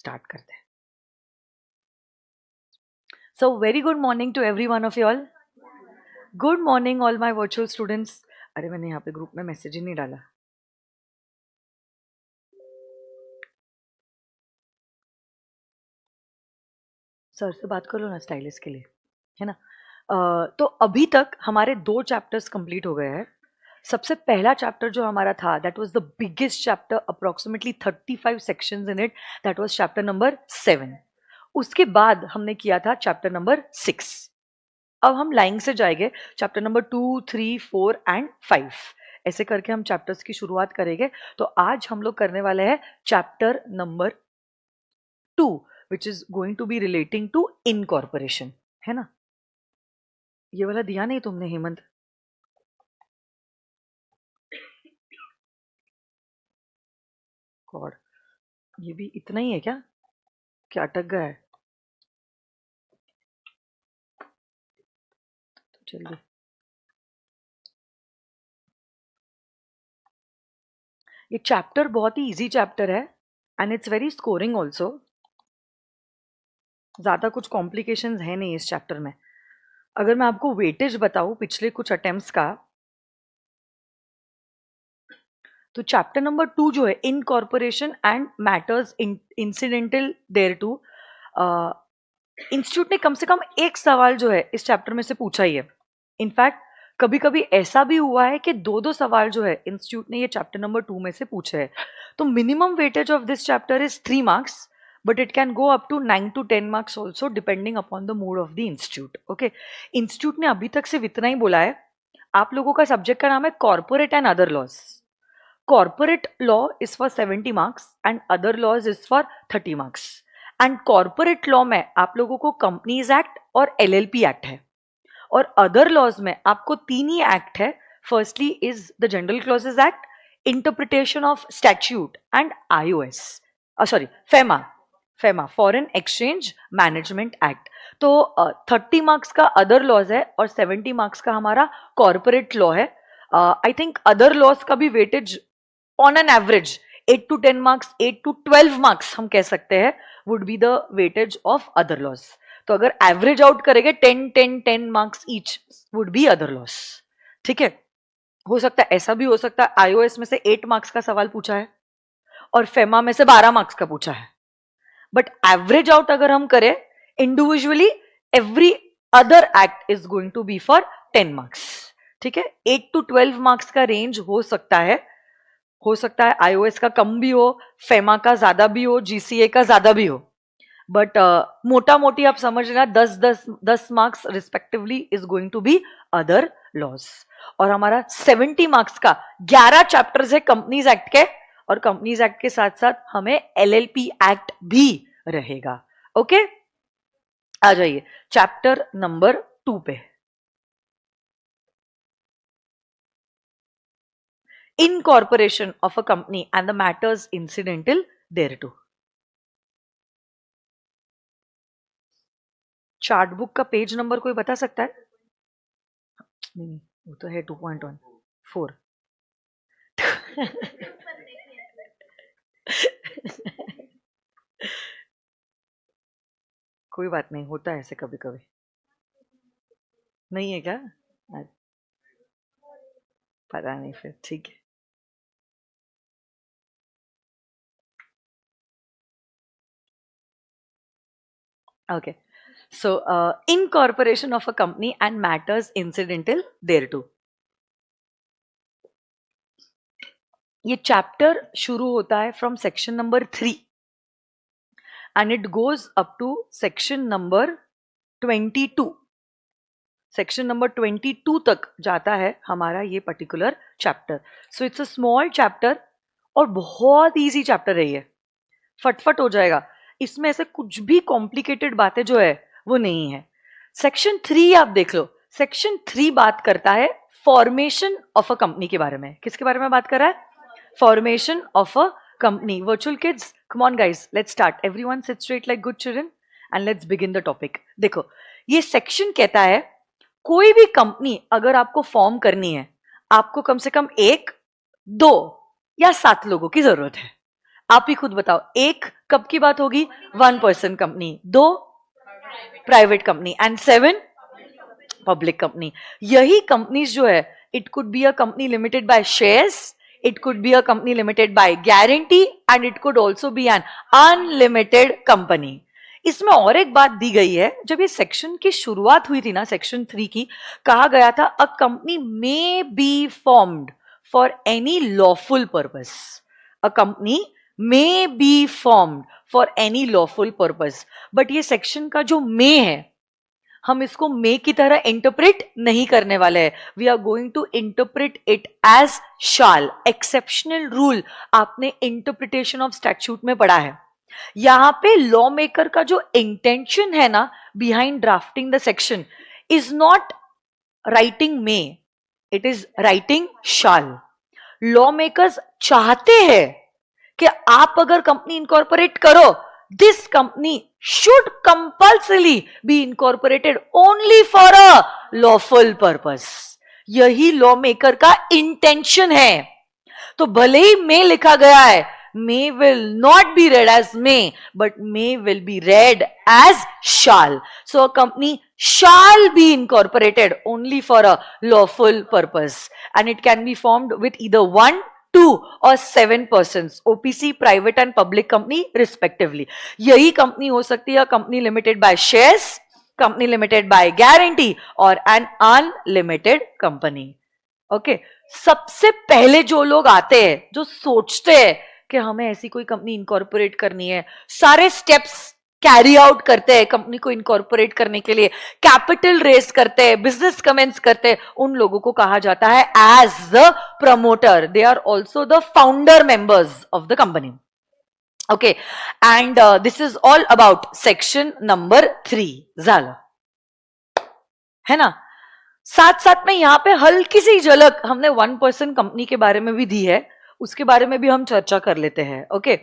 Start करते हैं. So very good morning to every one of you all. Good morning all my virtual students. अरे मैंने यहाँ पे ग्रुप में मैसेज ही नहीं डाला. सर से बात कर लो ना स्टाइलिस्ट के लिए, है ना. तो अभी तक हमारे 2 चैप्टर्स कंप्लीट हो गए हैं. सबसे पहला चैप्टर जो हमारा था that was the biggest chapter, approximately 35 sections in it. That was chapter number 7. उसके बाद हमने किया था चैप्टर नंबर 6. अब हम लाइन से जाएंगे चैप्टर नंबर 2, 3, 4 एंड 5. ऐसे करके हम चैप्टर्स की शुरुआत करेंगे. तो आज हम लोग करने वाले हैं chapter number 2 which is going to be relating to incorporation, है ना. ये वाला दिया नहीं तुमने हेमंत? गॉड, ये भी इतना ही है क्या? क्या अटक गया है? तो जल्दी. ये चैप्टर बहुत ही इजी चैप्टर है and it's very scoring also. ज़्यादा कुछ कॉम्प्लिकेशंस है नहीं इस चैप्टर में. अगर मैं आपको वेटेज बताऊं पिछले कुछ अटेम्प्ट्स का, तो चैप्टर नंबर 2 जो है incorporation and matters incidental thereto, institute ने कम से कम एक सवाल जो है इस चैप्टर में से पूछा ही है. इनफैक्ट कभी कभी ऐसा भी हुआ है कि 2-2 सवाल जो है इंस्टीट्यूट ने ये चैप्टर नंबर 2 में से पूछे हैं. तो minimum weightage of this chapter is 3 marks, but it can go up to 9 to 10 marks also depending upon the mood of the institute. Okay, institute ने अभी तक सिर्फ इतना ही बोला है. आप लोगों का सब्जेक्ट का नाम है corporate and other laws. Corporate law is for 70 marks and other laws is for 30 marks. And corporate law में आप लोगों को कंपनीज एक्ट और एलएलपी एक्ट है, और अदर लॉज में आपको 3 ही एक्ट है. Firstly is the general clauses act, interpretation of statute and iOS, sorry FEMA foreign exchange management act. तो 30 मार्क्स का अदर लॉज है और 70 मार्क्स का हमारा कॉर्पोरेट लॉ है. आई थिंक अदर लॉज का भी weightage on an average 8 to 10 marks, 8 to 12 marks हम कह सकते हैं would be the weightage of other laws. तो अगर एवरेज आउट करेंगे 10 marks each would be other loss. ठीक है, हो सकता है ऐसा भी हो सकता है आईओएस में से 8 मार्क्स का सवाल पूछा है और फेमा में से 12 मार्क्स का पूछा है. बट एवरेज आउट अगर हम करें individually, every other act is going to be for 10 marks. ठीक है, 8 to 12 मार्क्स का रेंज हो सकता है आईओएस का कम भी हो, फेमा का ज्यादा भी हो, जीसीए का ज्यादा भी हो. बट मोटा मोटी आप समझ लेना 10 marks respectively is going to be other laws. और हमारा 70 मार्क्स का 11 चैप्टर्स है कंपनीज एक्ट के, और कंपनीज एक्ट के साथ साथ हमें एलएलपी एक्ट भी रहेगा. ओके, आ जाइए चैप्टर नंबर 2 पे. Incorporation of a company and the matters incidental thereto. Chart book का पेज नंबर कोई बता सकता है? नहीं, वो तो है 2.14. कोई बात नहीं, होता है ऐसे कभी कभी. नहीं है क्या? पता नहीं, फिर ठीक है. Okay, so incorporation of a company and matters incidental thereto. ये चैप्टर शुरू होता है from section number 3 and it goes up to section number 22. Section number 22 तक जाता है हमारा ये particular chapter. So it's a small chapter और बहुत इजी चैप्टर है ये, फटफट हो जाएगा. इसमें ऐसे कुछ भी कॉम्प्लिकेटेड बातें जो है वो नहीं है. सेक्शन 3 आप देख लो. सेक्शन 3 बात करता है फॉर्मेशन ऑफ अ कंपनी के बारे में. किसके बारे में बात कर रहा है? Formation of a company. Virtual kids, come on guys, let's start. Everyone seat straight like good children and let's begin the topic. देखो, ये सेक्शन कहता है कोई भी कंपनी अगर आपको फॉर्म करनी है, आपको कम से कम 1, 2 या 7 लोगों की जरूरत है. आप ही खुद बताओ, एक कब की बात होगी? 1% company, 2 private company and 7 public company. यही कंपनीज जो है, it could be a company limited by shares, it could be a company limited by guarantee and it could also be an unlimited company. इसमें और एक बात दी गई है, जब ये सेक्शन की शुरुआत हुई थी ना, सेक्शन 3 की, कहा गया था a company may be formed for any lawful purpose. A company may be formed for any lawful purpose. But ये सेक्शन का जो मे है, हम इसको मे की तरह इंटरप्रेट नहीं करने वाले हैं. We are going to interpret it as shall. Exceptional rule आपने इंटरप्रिटेशन ऑफ स्टैट्यूट में पढ़ा है. यहां पे लॉ मेकर का जो इंटेंशन है ना behind drafting the section is not writing may, it is writing shall. Law makers चाहते हैं कि आप अगर कंपनी इनकॉर्पोरेट करो, this company should compulsorily be incorporated only for a lawful purpose. यही लॉ मेकर का इंटेंशन है. तो भले ही मे लिखा गया है, may will not be read as may, but may will be read as shall. So a company shall be incorporated only for a lawful purpose, and it can be formed with either 1, 2 or 7 persons, OPC, private and public company respectively. यही company हो सकती है company limited by shares, company limited by guarantee और an unlimited company. Okay, सबसे पहले जो लोग आते हैं, जो सोचते हैं कि हमें ऐसी कोई कंपनी इनकॉर्पोरेट करनी है, सारे स्टेप्स कैरी आउट करते हैं कंपनी को इनकॉर्पोरेट करने के लिए, कैपिटल रेस करते हैं, बिजनेस कमेंस करते हैं, उन लोगों को कहा जाता है as the promoter. They are also the founder members of the company. Okay, and this is all about section number 3. झालं है ना. साथ साथ में यहां पे हल्की सी झलक हमने 1% कंपनी के बारे में भी दी है, उसके बारे में भी हम चर्चा कर लेते हैं. Okay,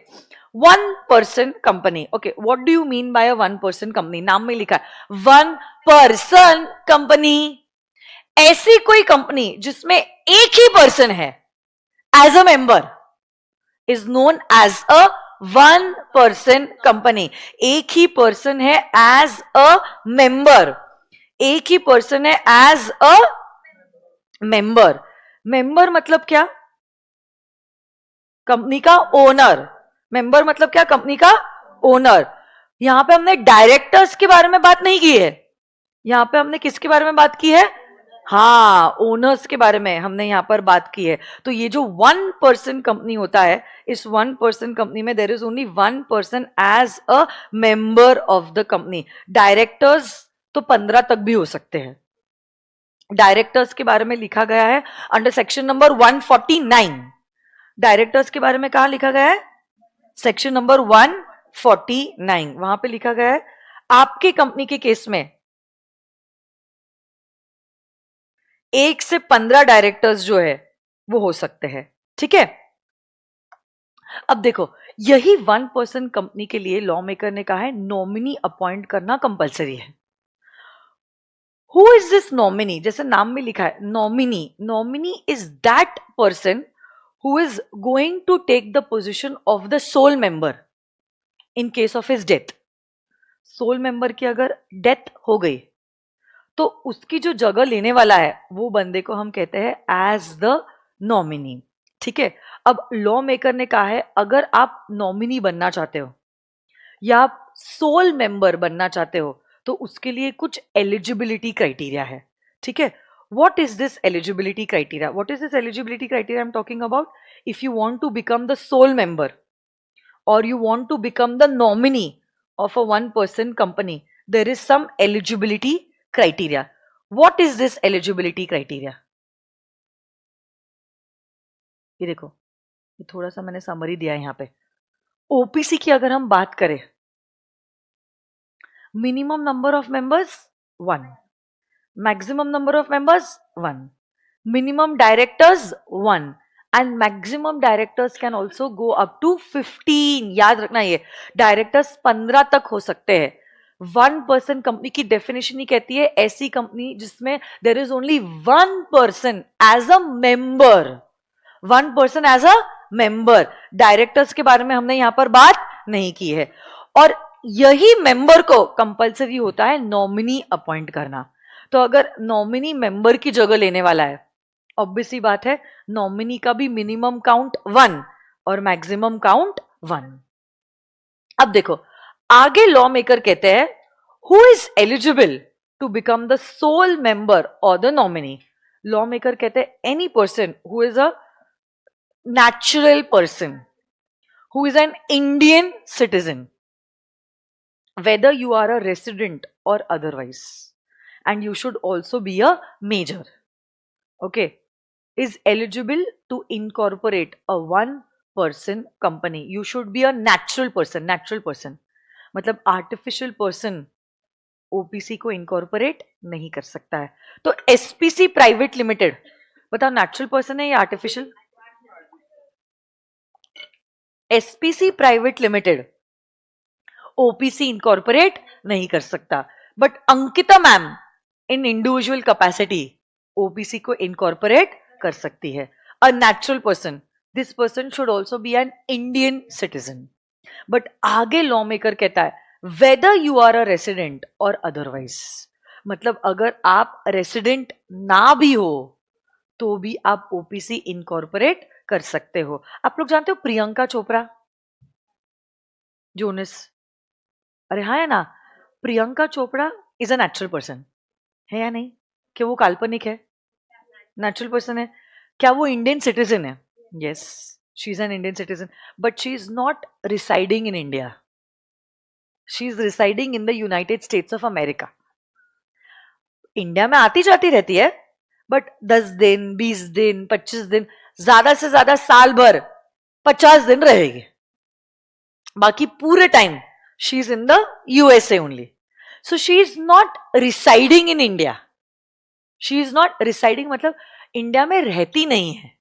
1% company. Okay, what do you mean by a 1% company? नाम में लिखा है 1% कंपनी. ऐसी कोई कंपनी जिसमें एक ही पर्सन है as a member is known as a 1% company. एक ही पर्सन है एज अ मेंबर, एक ही पर्सन है एज अ मेंबर. मेंबर मतलब क्या? कंपनी का ओनर. मेंबर मतलब क्या? कंपनी का ओनर. यहां पे हमने डायरेक्टर्स के बारे में बात नहीं की है, यहां पे हमने किसके बारे में बात की है? हाँ, ओनर्स के बारे में हमने यहां पर बात की है. तो ये जो 1% कंपनी होता है, इस 1% कंपनी में there is only 1% as a member of the company. Directors तो 15 तक भी हो सकते हैं. डायरेक्टर्स के बारे में लिखा गया है अंडर सेक्शन नंबर 149. डायरेक्टर्स के बारे में कहा लिखा गया है? Section number 149. वहां पे लिखा गया है आपकी कंपनी के केस में 1 से 15 डायरेक्टर्स जो है वो हो सकते हैं. ठीक है, अब देखो, यही 1% कंपनी के लिए लॉ मेकर ने कहा है नॉमिनी अपॉइंट करना कंपलसरी है. Who is this nominee? जैसे नाम में लिखा है nominee. Nominee is that person who is going to take the position of the sole member in case of his death. Sole member की अगर डेथ हो गई तो उसकी जो जगह लेने वाला है वो बंदे को हम कहते हैं एज द नॉमिनी. ठीक है, अब लॉ मेकर ने कहा है अगर आप नॉमिनी बनना चाहते हो या आप सोल मेंबर बनना चाहते हो तो उसके लिए कुछ एलिजिबिलिटी क्राइटेरिया है. ठीक है, what is this eligibility criteria? What is this eligibility criteria I'm talking about? If you want to become the sole member or you want to become the nominee of a 1% company, there is some eligibility criteria. What is this eligibility criteria? ये देखो, ये थोड़ा सा मैंने summary दिया है यहाँ पे. ओपीसी की अगर हम बात करें, minimum number of members 1, maximum number of members 1, minimum directors 1, and maximum directors can also go up to 15. याद रखना, ये डायरेक्टर्स 15 तक हो सकते हैं. 1% कंपनी की डेफिनेशन ही कहती है ऐसी कंपनी जिसमें there is only 1 person as a member, 1 person as a member, directors के बारे में हमने यहां पर बात नहीं की है। और यही मेंबर को कंपलसरी होता है नॉमिनी अपॉइंट करना। तो अगर नॉमिनी मेंबर की जगह लेने वाला है, ऑब्वियस सी बात है नॉमिनी का भी मिनिमम काउंट 1 और मैक्सिमम काउंट 1। अब देखो आगे लॉ मेकर कहते हैं who is eligible to become the sole member और द नॉमिनी। लॉ मेकर कहते हैं any person who is a natural person, who is an Indian citizen, whether you are a resident or otherwise, and you should also be a major, okay, is eligible to incorporate a one person company. You should be a natural person. Natural person मतलब artificial person OPC को incorporate नहीं कर सकता है। तो SPC private limited बताओ natural person है या artificial? SPC private limited OPC incorporate नहीं कर सकता, but Ankita ma'am in individual capacity OPC को इनकॉर्पोरेट कर सकती है। A natural person, this person should also be an Indian citizen. But आगे लॉ मेकर कहता है whether you are a resident और अदरवाइज, मतलब अगर आप रेसिडेंट ना भी हो तो भी आप ओपीसी इनकॉर्पोरेट कर सकते हो। आप लोग जानते हो प्रियंका चोपड़ा जोनस, अरे हाँ है ना, Priyanka Chopra is a natural person है या नहीं? क्या वो काल्पनिक है? नेचुरल पर्सन है। क्या वो इंडियन सिटीजन है? Yes, she is an Indian citizen, but she is not residing in India, she is residing in the United states of America. India में आती जाती रहती है, बट 10 दिन 20 दिन 25 दिन, ज्यादा से ज्यादा साल भर 50 दिन रहेगी, बाकी पूरे time she is in the USA only. So she is not residing in India, she is not residing मतलब इंडिया में रहती नहीं है।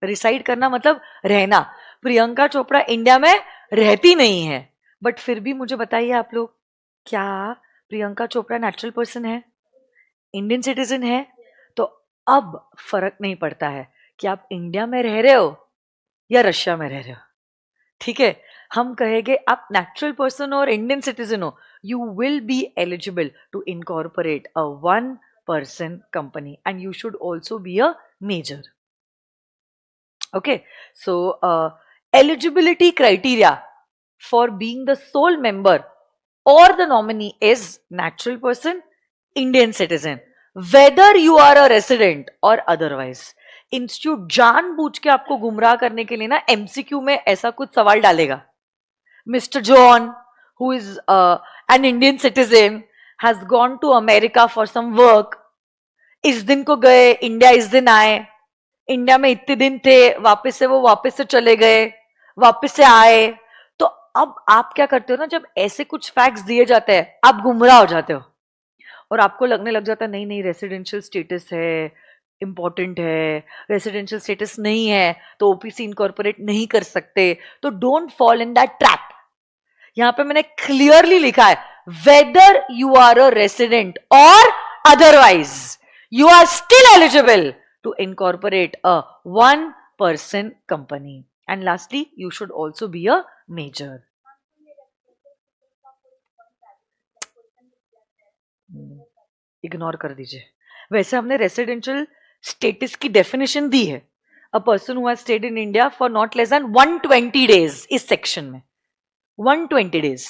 रिसाइड करना मतलब रहना। प्रियंका चोपड़ा इंडिया में रहती नहीं है, बट फिर भी मुझे बताइए आप लोग, क्या प्रियंका चोपड़ा नेचुरल पर्सन है, इंडियन सिटीजन है? तो अब फर्क नहीं पड़ता है कि आप इंडिया में रह रहे हो या रशिया में रह रहे हो, ठीक है? हम कहेंगे आप नेचुरल पर्सन और इंडियन सिटीजन हो, you will be eligible to incorporate a one person company and you should also be a major. Okay, so eligibility criteria for being the sole member or the nominee is natural person, Indian citizen, whether you are a resident or otherwise. Institute जानबूझ के आपको गुमराह करने के लिए ना MCQ में ऐसा कुछ सवाल डालेगा। Mister John who is an Indian citizen has gone to America for some work, इस दिन को गए, इंडिया इस दिन आए, इंडिया में इतने दिन थे, वापस से चले गए, वापस से आए। तो अब आप क्या करते हो ना, जब ऐसे कुछ फैक्ट्स दिए जाते हैं आप गुमराह हो जाते हो और आपको लगने लग जाता है नहीं नहीं रेसिडेंशियल स्टेटस है, इंपॉर्टेंट है, रेसिडेंशियल स्टेटस नहीं है तो ओपीसी इनकॉर्पोरेट नहीं कर सकते। तो don't fall in that trap. यहां पे मैंने क्लियरली लिखा है whether you are a resident और otherwise you are still eligible to incorporate a one person company. And lastly, you should also be a major. Ignore कर दीजिए, वैसे हमने रेसिडेंशियल स्टेटस की डेफिनेशन दी है, a person who has stayed in India for not less than 120 days इस section में, 120 days.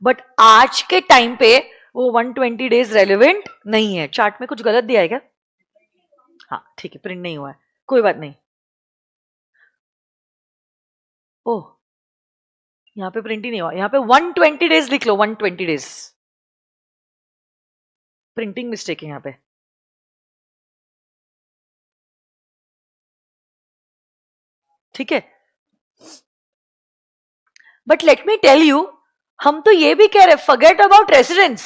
But आज के टाइम पे वो 120 डेज रेलिवेंट नहीं है। चार्ट में कुछ गलत दिया है क्या? हाँ ठीक है, प्रिंट नहीं हुआ है, कोई बात नहीं। ओह, यहाँ पे प्रिंट ही नहीं हुआ, यहाँ पे 120 डेज लिख लो, 120 डेज, प्रिंटिंग मिस्टेक है यहाँ पे। ठीक है, but let me tell you, हम तो ये भी कह रहे forget about residents,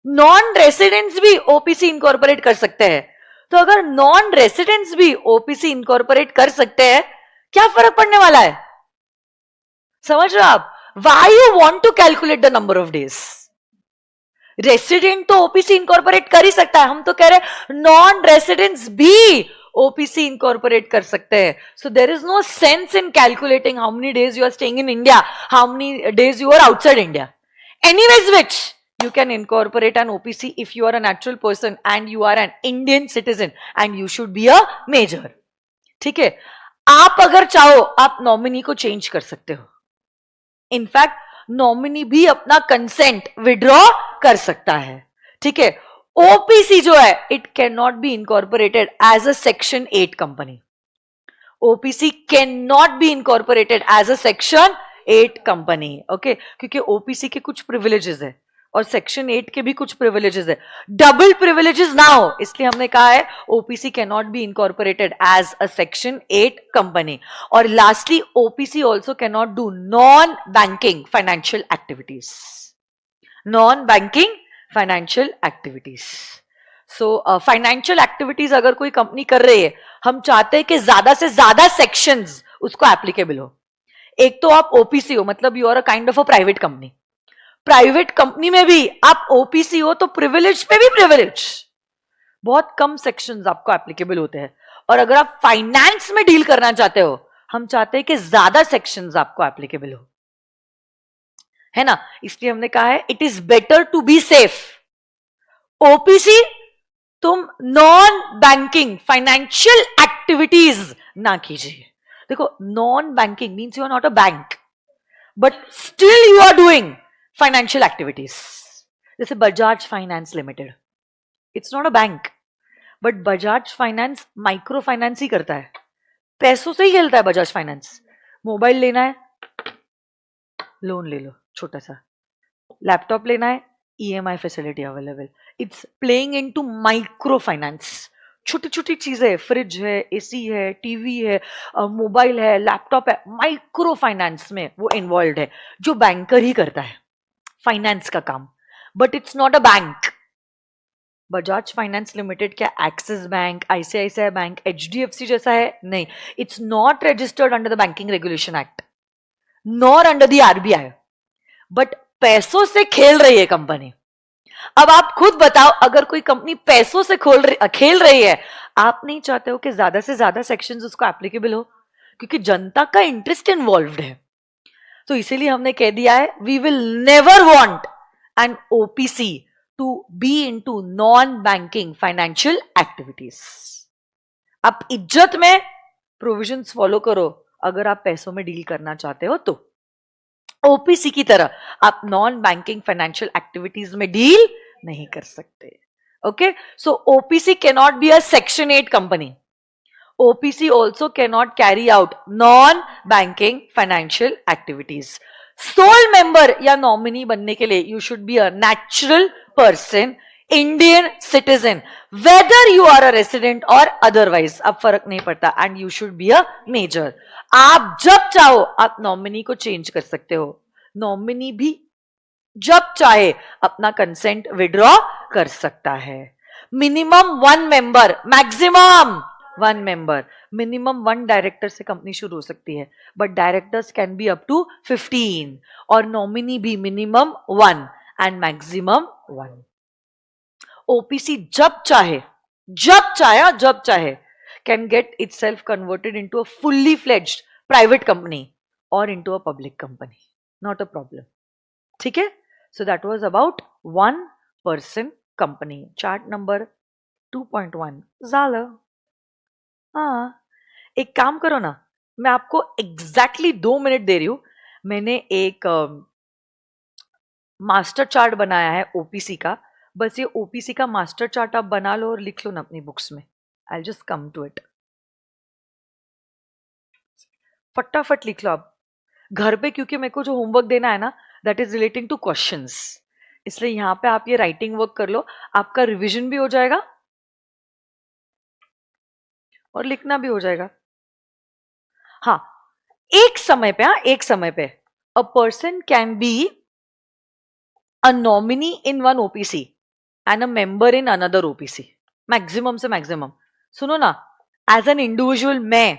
non residents भी ओपीसी इनकॉर्पोरेट कर सकते हैं। तो अगर नॉन रेसिडेंट्स भी ओपीसी इनकॉर्पोरेट कर सकते हैं, क्या फर्क पड़ने वाला है? समझ रहे हो आप? Why you want to calculate the number of days? Resident तो ओपीसी इनकॉर्पोरेट कर ही सकता है, हम तो कह रहे नॉन रेसिडेंट्स भी ओपीसी इनकॉर्पोरेट कर सकते हैं. So there is no sense in calculating how many days you are staying in India, how many days you are outside India. Anyways, which you can incorporate an OPC if you are a natural person and you are an Indian citizen and you should be a major. ठीक है. आप अगर चाहो आप nominee को change कर सकते हो. इनफैक्ट नॉमिनी भी अपना कंसेंट विड्रॉ कर सकता है. ठीक है. ओपीसी जो है it can not be incorporated as a section 8 company. OPC can not be incorporated as a section 8 company. Okay, क्योंकि ओपीसी के कुछ प्रिविलेजेस है और सेक्शन 8 के भी कुछ प्रिविलेजेस है. डबल प्रिविलेजेस ना हो इसलिए हमने कहा है OPC can not be incorporated as a section 8 company. और lastly OPC also can not do non banking financial activities. Non banking financial activities. So financial activities अगर कोई कंपनी कर रही है, हम चाहते हैं कि ज्यादा से ज्यादा सेक्शंस उसको एप्लीकेबल हो. एक तो आप ओपीसी हो मतलब you are a kind of a private company. Private company में भी आप ओपीसी हो तो प्रिविलेज पे भी प्रिविलेज. बहुत कम सेक्शंस आपको एप्लीकेबल होते हैं. और अगर आप फाइनेंस में डील करना चाहते हो, हम चाहते हैं कि ज्यादा सेक्शंस आपको एप्लीकेबल हो, है ना. इसलिए हमने कहा है it is better to be safe. OPC तुम नॉन बैंकिंग फाइनेंशियल एक्टिविटीज ना कीजिए. देखो, non banking means you are not a bank but still you are doing financial activities. जैसे Bajaj finance limited, it's not a bank but Bajaj finance micro finance ही करता है. पैसों से ही खेलता है बजाज फाइनेंस. मोबाइल लेना है, लोन ले लो छोटा सा. लैपटॉप लेना है, EMI facility available. It's playing into micro finance. छोटी छोटी चीजें, फ्रिज है, एसी है, टीवी है, मोबाइल है, लैपटॉप है, माइक्रो फाइनेंस में वो इन्वॉल्व है, जो बैंकर ही करता है फाइनेंस का काम. But it's not a bank. Bajaj finance limited क्या Axis bank, ICICI bank, HDFC जैसा है? नहीं. It's not registered under the banking regulation act nor under the RBI. But पैसों से खेल रही है कंपनी. अब आप खुद बताओ, अगर कोई कंपनी पैसों से खेल रही है, आप नहीं चाहते हो कि ज्यादा से ज्यादा सेक्शंस उसको एप्लीकेबल हो, क्योंकि जनता का इंटरेस्ट इन्वॉल्व्ड है. तो इसीलिए हमने कह दिया है we will never want an OPC to be into non banking financial activities. आप इज्जत में प्रोविजंस फॉलो करो अगर आप पैसों में डील करना चाहते हो तो. ओपीसी की तरह आप नॉन बैंकिंग फाइनेंशियल एक्टिविटीज में डील नहीं कर सकते. Okay, so OPC can not be a section 8 company. OPC also can not carry out non banking financial activities. Sole member या नॉमिनी बनने के लिए you should be a natural person, Indian citizen, whether you are a resident और otherwise, अब फर्क नहीं पड़ता. And you should be a major. आप जब चाहो आप नॉमिनी को चेंज कर सकते हो. नॉमिनी भी जब चाहे अपना कंसेंट विड्रॉ कर सकता है. Minimum 1 member, maximum 1 member. Minimum 1 director से कंपनी शुरू हो सकती है, but directors can be up to 15. और नॉमिनी भी मिनिमम 1 एंड मैक्सिमम 1. ओपीसी जब चाहे can get itself converted into a fully fledged private company or into a public company. Not a problem. ठीक है? So that was about 1 person company. Chart number 2.1. झालं. हाँ, एक काम करो ना, मैं आपको exactly 2 मिनट दे रही हूं. मैंने एक मास्टर चार्ट बनाया है ओपीसी का. बस ये ओपीसी का मास्टर चार्ट आप बना लो और लिख लो ना अपनी बुक्स में. I'll just come to it. फटाफट लिख लो आप घर पे, क्योंकि मेरे को जो होमवर्क देना है ना that is relating two questions. इसलिए यहां पे आप ये राइटिंग वर्क कर लो, आपका रिवीजन भी हो जाएगा और लिखना भी हो जाएगा. हाँ, एक समय पे a person can be a nominee in 1 OPC and a member in another OPC. Maximum से मैक्सिमम. सुनो ना, एज एन इंडिविजुअल मैं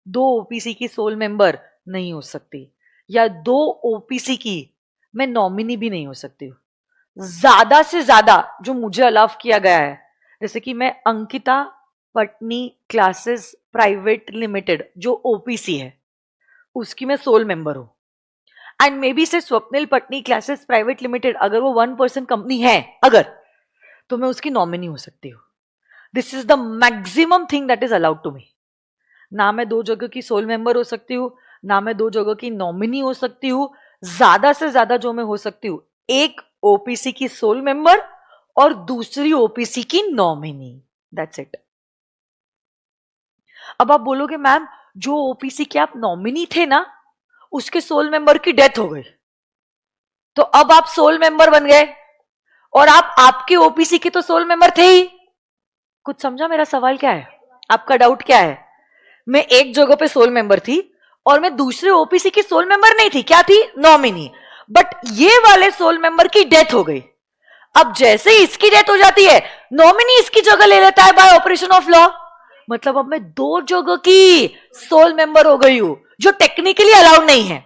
2 ओपीसी की सोल मेंबर नहीं हो सकती, या 2 ओपीसी की मैं नॉमिनी भी नहीं हो सकती हूँ. ज्यादा से ज्यादा जो मुझे अलाउ किया गया है, जैसे कि मैं Ankita Patni classes private limited जो ओपीसी है उसकी मैं सोल मेंबर हूं, एंड मे बी से Swapnil Patni classes private limited अगर वो 1% कंपनी है अगर, तो मैं उसकी नॉमिनी हो सकती हूँ. This is the maximum thing that is allowed to me. ना मैं दो जगह की सोल मेंबर हो सकती हूँ, ना मैं दो जगह की नॉमिनी हो सकती हूँ. ज्यादा से ज्यादा जो मैं हो सकती हूँ, एक ओपीसी की सोल मेंबर और दूसरी ओपीसी की नॉमिनी. That's it. अब आप बोलोगे मैम जो ओपीसी के आप नॉमिनी थे ना उसके सोल मेंबर की डेथ हो गई, तो अब आप सोल मेंबर बन गए और आप आपके ओपीसी के तो सोल मेंबर थे ही. कुछ समझा मेरा सवाल क्या है? आपका डाउट क्या है? मैं एक जगह पे सोल मेंबर थी और मैं दूसरे ओपीसी की सोल मेंबर नहीं थी, क्या थी? नॉमिनी. बट ये वाले सोल मेंबर की डेथ हो गई. अब जैसे ही इसकी डेथ हो जाती है, नॉमिनी इसकी जगह ले लेता है बाय ऑपरेशन ऑफ लॉ. मतलब अब मैं दो जगह की सोल मेंबर हो गई हूं जो टेक्निकली अलाउड नहीं है.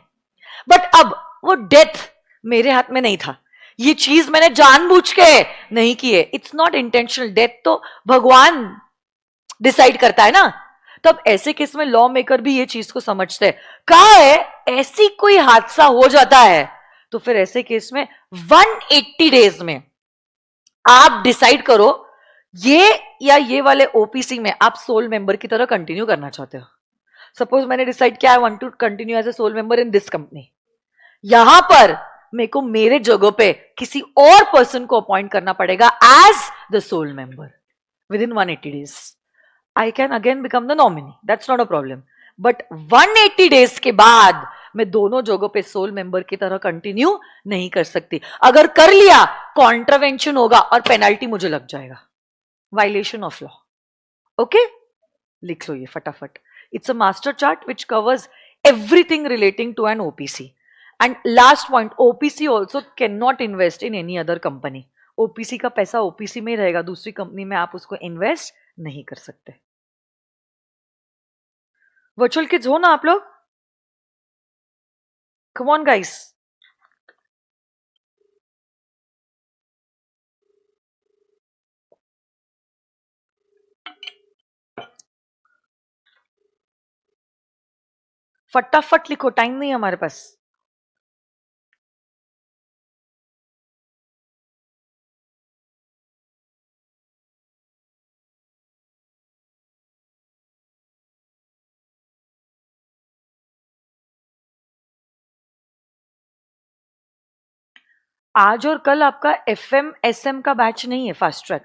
बट अब वो डेथ मेरे हाथ में नहीं था, ये चीज मैंने जानबूझ के नहीं की है. It's not intentional. डेथ तो भगवान डिसाइड करता है ना. तब ऐसे केस में लॉ मेकर भी ये चीज को समझते हैं. कहा है ऐसी कोई हादसा हो जाता है तो फिर ऐसे केस में 180 डेज में आप डिसाइड करो ये या ये वाले ओपीसी में आप सोल मेंबर की तरह कंटिन्यू करना चाहते हो. सपोज मैंने डिसाइड किया I want to continue as a sole member in this company. यहां पर मेरे को मेरे जगह पे किसी और पर्सन को अपॉइंट करना पड़ेगा as the sole member within 180 days. I can again become the nominee. That's not a problem. But 180 days के बाद मैं दोनों जगहों पे सोल मेंबर की तरह कंटिन्यू नहीं कर सकती. अगर कर लिया कॉन्ट्रावेंशन होगा और पेनल्टी मुझे लग जाएगा. Violation of law. ओके, लिख लो ये फटाफट. It's a master chart which covers everything relating to an OPC. And last point, OPC also can not invest in any other company. OPC का पैसा ओपीसी में ही रहेगा, दूसरी कंपनी में आप उसको इन्वेस्ट नहीं कर सकते. वर्चुअल किड्स हो ना आप लोग? Come on guys. फटाफट लिखो, टाइम नहीं है हमारे पास. आज और कल आपका एफएम एसएम का बैच नहीं है फास्ट ट्रैक.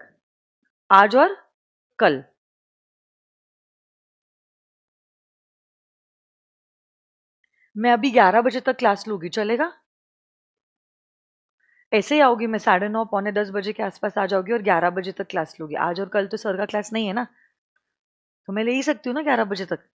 आज और कल. मैं अभी 11 बजे तक क्लास लूंगी, चलेगा? ऐसे ही आओगी, मैं 9:30 9:45 के आसपास आ जाओगी और 11 बजे तक क्लास लूंगी. आज और कल तो सर का क्लास नहीं है ना, तो मैं ले ही सकती हूँ ना 11 बजे तक.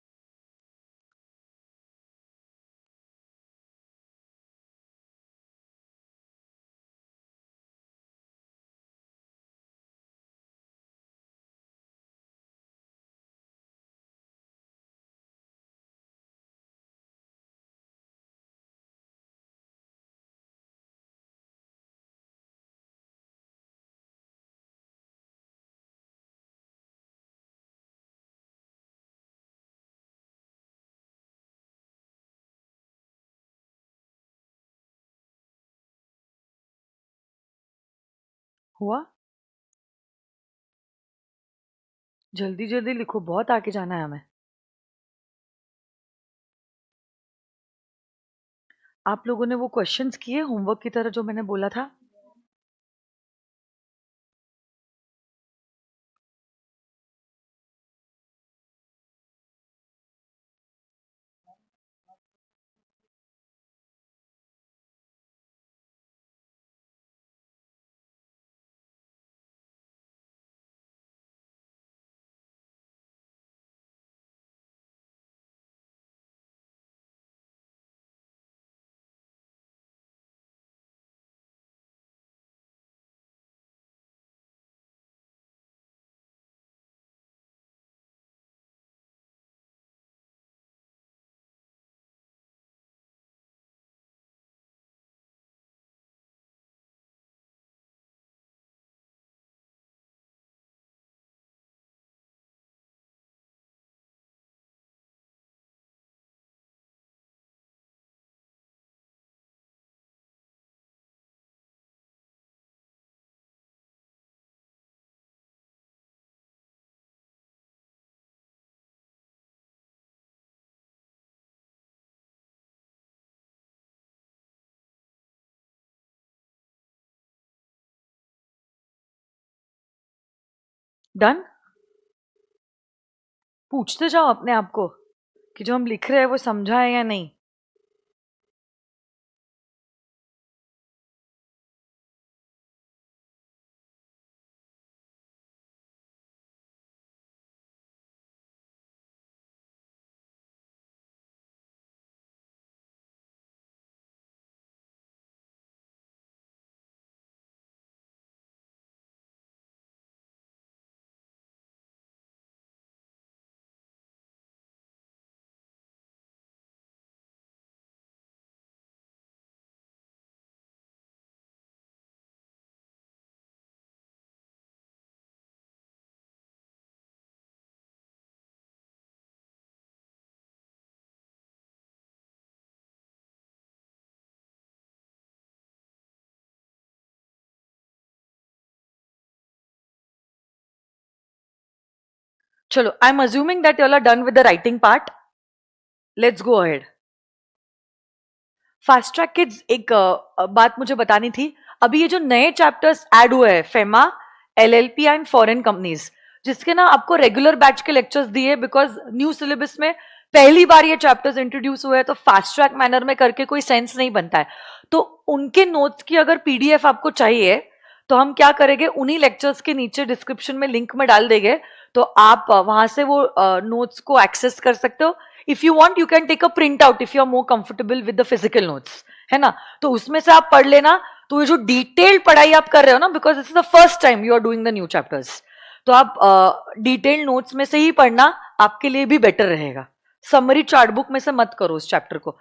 हुआ? जल्दी जल्दी लिखो, बहुत आगे जाना है हमें. आप लोगों ने वो क्वेश्चंस किए होमवर्क की तरह जो मैंने बोला था? डन? पूछते जाओ अपने आप को कि जो हम लिख रहे हैं वो समझा है या नहीं. चलो, I am assuming that you are done with the writing part. Let's go ahead. Fast track kids, एक बात मुझे बतानी थी. अभी ये जो नए चैप्टर्स ऐड हुए हैं, FEMA, LLP and foreign companies, जिसके ना आपको रेगुलर बैच के लेक्चर्स दिए, बिकॉज न्यू सिलेबस में पहली बार ये चैप्टर्स इंट्रोड्यूस हुए हैं, तो फास्ट ट्रैक मैनर में करके कोई सेंस नहीं बनता है. तो उनके नोट्स की अगर पीडीएफ आपको चाहिए तो हम क्या करेंगे, उन्हीं लेक्चर्स के नीचे डिस्क्रिप्शन में लिंक में डाल देंगे, तो आप वहां से वो नोट्स को एक्सेस कर सकते हो. If you want you can take a print out if you are more comfortable with the physical notes, है ना. तो उसमें से आप पढ़ लेना. तो ये जो डिटेल्ड पढ़ाई आप कर रहे हो ना, because it's the first time you are doing the new chapters, तो आप डिटेल्ड नोट्स में से ही पढ़ना, आपके लिए भी बेटर रहेगा. समरी चार्ट बुक में से मत करो उस चैप्टर को.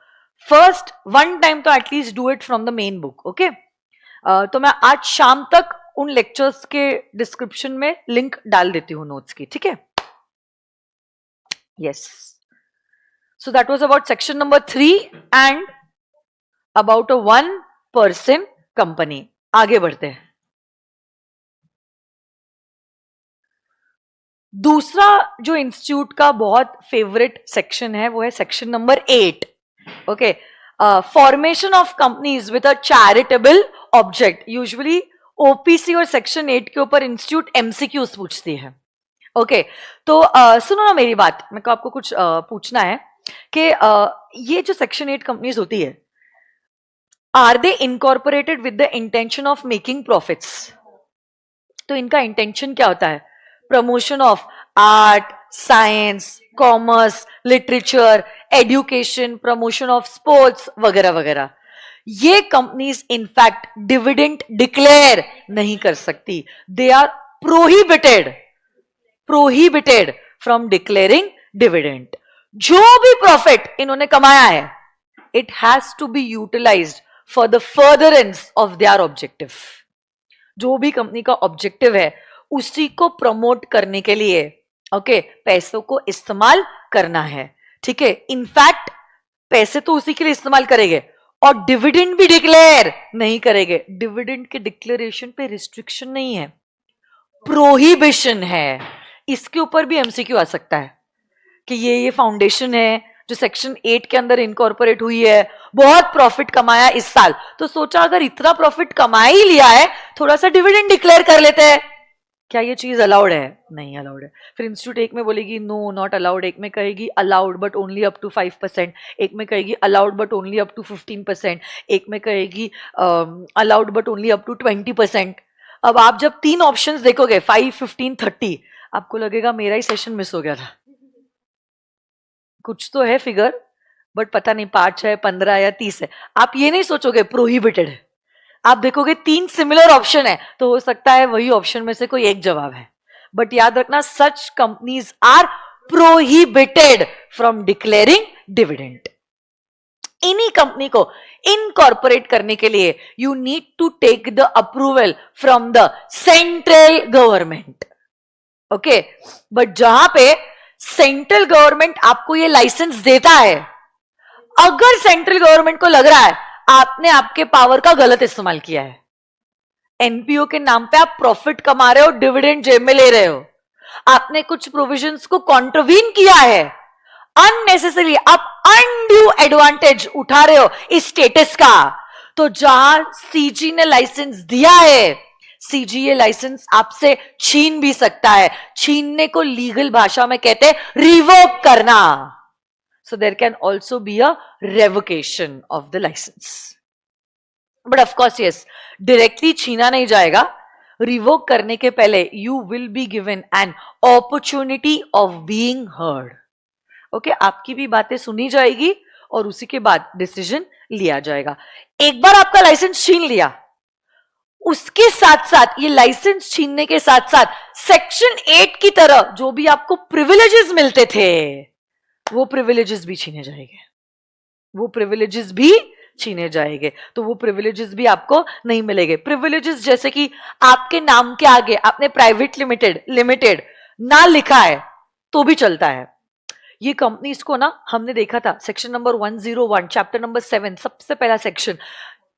फर्स्ट वन टाइम तो at least do it from the main book. Okay, तो मैं आज शाम तक उन लेक्चर्स के डिस्क्रिप्शन में लिंक डाल देती हूँ नोट्स की, ठीक है. Yes, so that was about section number 3 and about a one person company. आगे बढ़ते हैं. दूसरा जो इंस्टीट्यूट का बहुत फेवरेट सेक्शन है वो है section number 8. Okay, formation of companies with a charitable object. Usually OPC और सेक्शन 8 के ऊपर इंस्टीट्यूट एमसीक्यूज पूछती है. ओके, तो सुनो ना मेरी बात, मेरे को आपको कुछ पूछना है कि ये जो सेक्शन 8 कंपनीज होती है, are they incorporated with the intention of making profits? तो इनका इंटेंशन क्या होता है? Promotion of art, science, commerce, literature, education, promotion of sports वगैरह वगैरह. ये कंपनीज इनफैक्ट डिविडेंड डिक्लेयर नहीं कर सकती. They are prohibited from declaring dividend. जो भी प्रॉफिट इन्होंने कमाया है, it has to be utilised for the furtherance of their objective. जो भी कंपनी का ऑब्जेक्टिव है उसी को प्रमोट करने के लिए ओके पैसों को इस्तेमाल करना है. ठीक है, इनफैक्ट पैसे तो उसी के लिए इस्तेमाल करेंगे और डिविडेंड भी डिक्लेयर नहीं करेंगे. डिविडेंड के डिक्लेरेशन पे रिस्ट्रिक्शन नहीं है, प्रोहिबिशन है. इसके ऊपर भी एमसीक्यू आ सकता है कि ये फाउंडेशन है जो सेक्शन 8 के अंदर इनकॉर्पोरेट हुई है, बहुत प्रॉफिट कमाया इस साल, तो सोचा अगर इतना प्रॉफिट कमा ही लिया है, थोड़ा सा डिविडेंड डिक्लेयर कर लेते हैं. क्या ये चीज अलाउड है? नहीं अलाउड है. फिर इंस्टीट्यूट एक में बोलेगी नो नॉट अलाउड, एक में कहेगी allowed but only up to 5%, एक में कहेगी allowed but only up to 15%, एक में कहेगी allowed but only up to 20%. अब आप जब 3 ऑप्शंस देखोगे 5, 15, 30, आपको लगेगा मेरा ही सेशन मिस हो गया था. कुछ तो है फिगर बट पता नहीं 5 है, 15 या 30 है. आप ये नहीं सोचोगे प्रोहिबिटेड है, आप देखोगे 3 सिमिलर ऑप्शन है, तो हो सकता है वही ऑप्शन में से कोई एक जवाब है. बट याद रखना, such companies are prohibited from declaring dividend. इन्हीं कंपनी को इनकॉर्पोरेट करने के लिए you need to take the approval from the central government. Okay, but जहां पे सेंट्रल गवर्नमेंट आपको ये लाइसेंस देता है, अगर सेंट्रल गवर्नमेंट को लग रहा है आपने आपके पावर का गलत इस्तेमाल किया है, एनपीओ के नाम पे आप प्रॉफिट कमा रहे हो, डिविडेंड जेब में ले रहे हो, आपने कुछ प्रोविजंस को कॉन्ट्रवीन किया है, अननेसेसरी आप अनड्यू एडवांटेज उठा रहे हो इस स्टेटस का, तो जहां सीजी ने लाइसेंस दिया है, सीजीए लाइसेंस आपसे छीन भी सकता है. छीनने को लीगल भाषा में कहते हैं रिवोक करना. So there can also be a revocation of the license. But of course, yes, directly छीना नहीं जाएगा. रिवोक करने के पहले you will be given an opportunity of being heard. Okay, आपकी भी बातें सुनी जाएगी और उसी के बाद डिसीजन लिया जाएगा. एक बार आपका लाइसेंस छीन लिया, उसके साथ साथ ये लाइसेंस छीनने के साथ साथ सेक्शन 8 की तरह जो भी आपको प्रिविलेजेस मिलते थे वो प्रिविलेजेस भी छीने जाएंगे. वो प्रिविलेजेस भी छीने जाएंगे. तो वो प्रिविलेजेस भी आपको नहीं मिलेंगे. प्रिविलेजेस जैसे कि आपके नाम के आगे आपने प्राइवेट लिमिटेड ना लिखा है तो भी चलता है. ये कंपनीज को ना हमने देखा था सेक्शन नंबर 101 चैप्टर नंबर 7 सबसे पहला सेक्शन.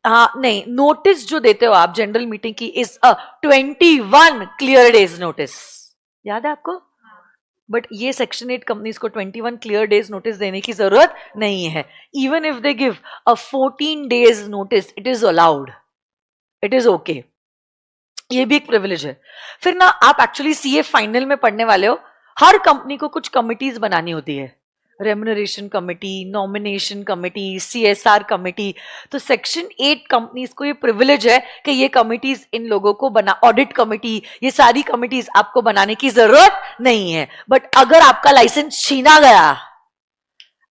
हाँ नहीं, नोटिस जो देते हो आप जनरल मीटिंग की is a 21 clear days notice. याद है आपको? बट ये सेक्शन 8 कंपनीज को 21 क्लियर डेज नोटिस देने की जरूरत नहीं है. Even if they give a 14 days notice it is allowed, it is okay. ये भी एक प्रिविलेज है. फिर ना आप एक्चुअली सीए फाइनल में पढ़ने वाले हो, हर कंपनी को कुछ कमिटीज बनानी होती है. Remuneration committee, nomination committee, CSR committee. तो सेक्शन 8 कंपनीज को ये प्रिविलेज है कि ये कमिटीज इन लोगों को बना, ऑडिट कमिटी, ये सारी कमिटीज आपको बनाने की जरूरत नहीं है. बट अगर आपका लाइसेंस छीना गया,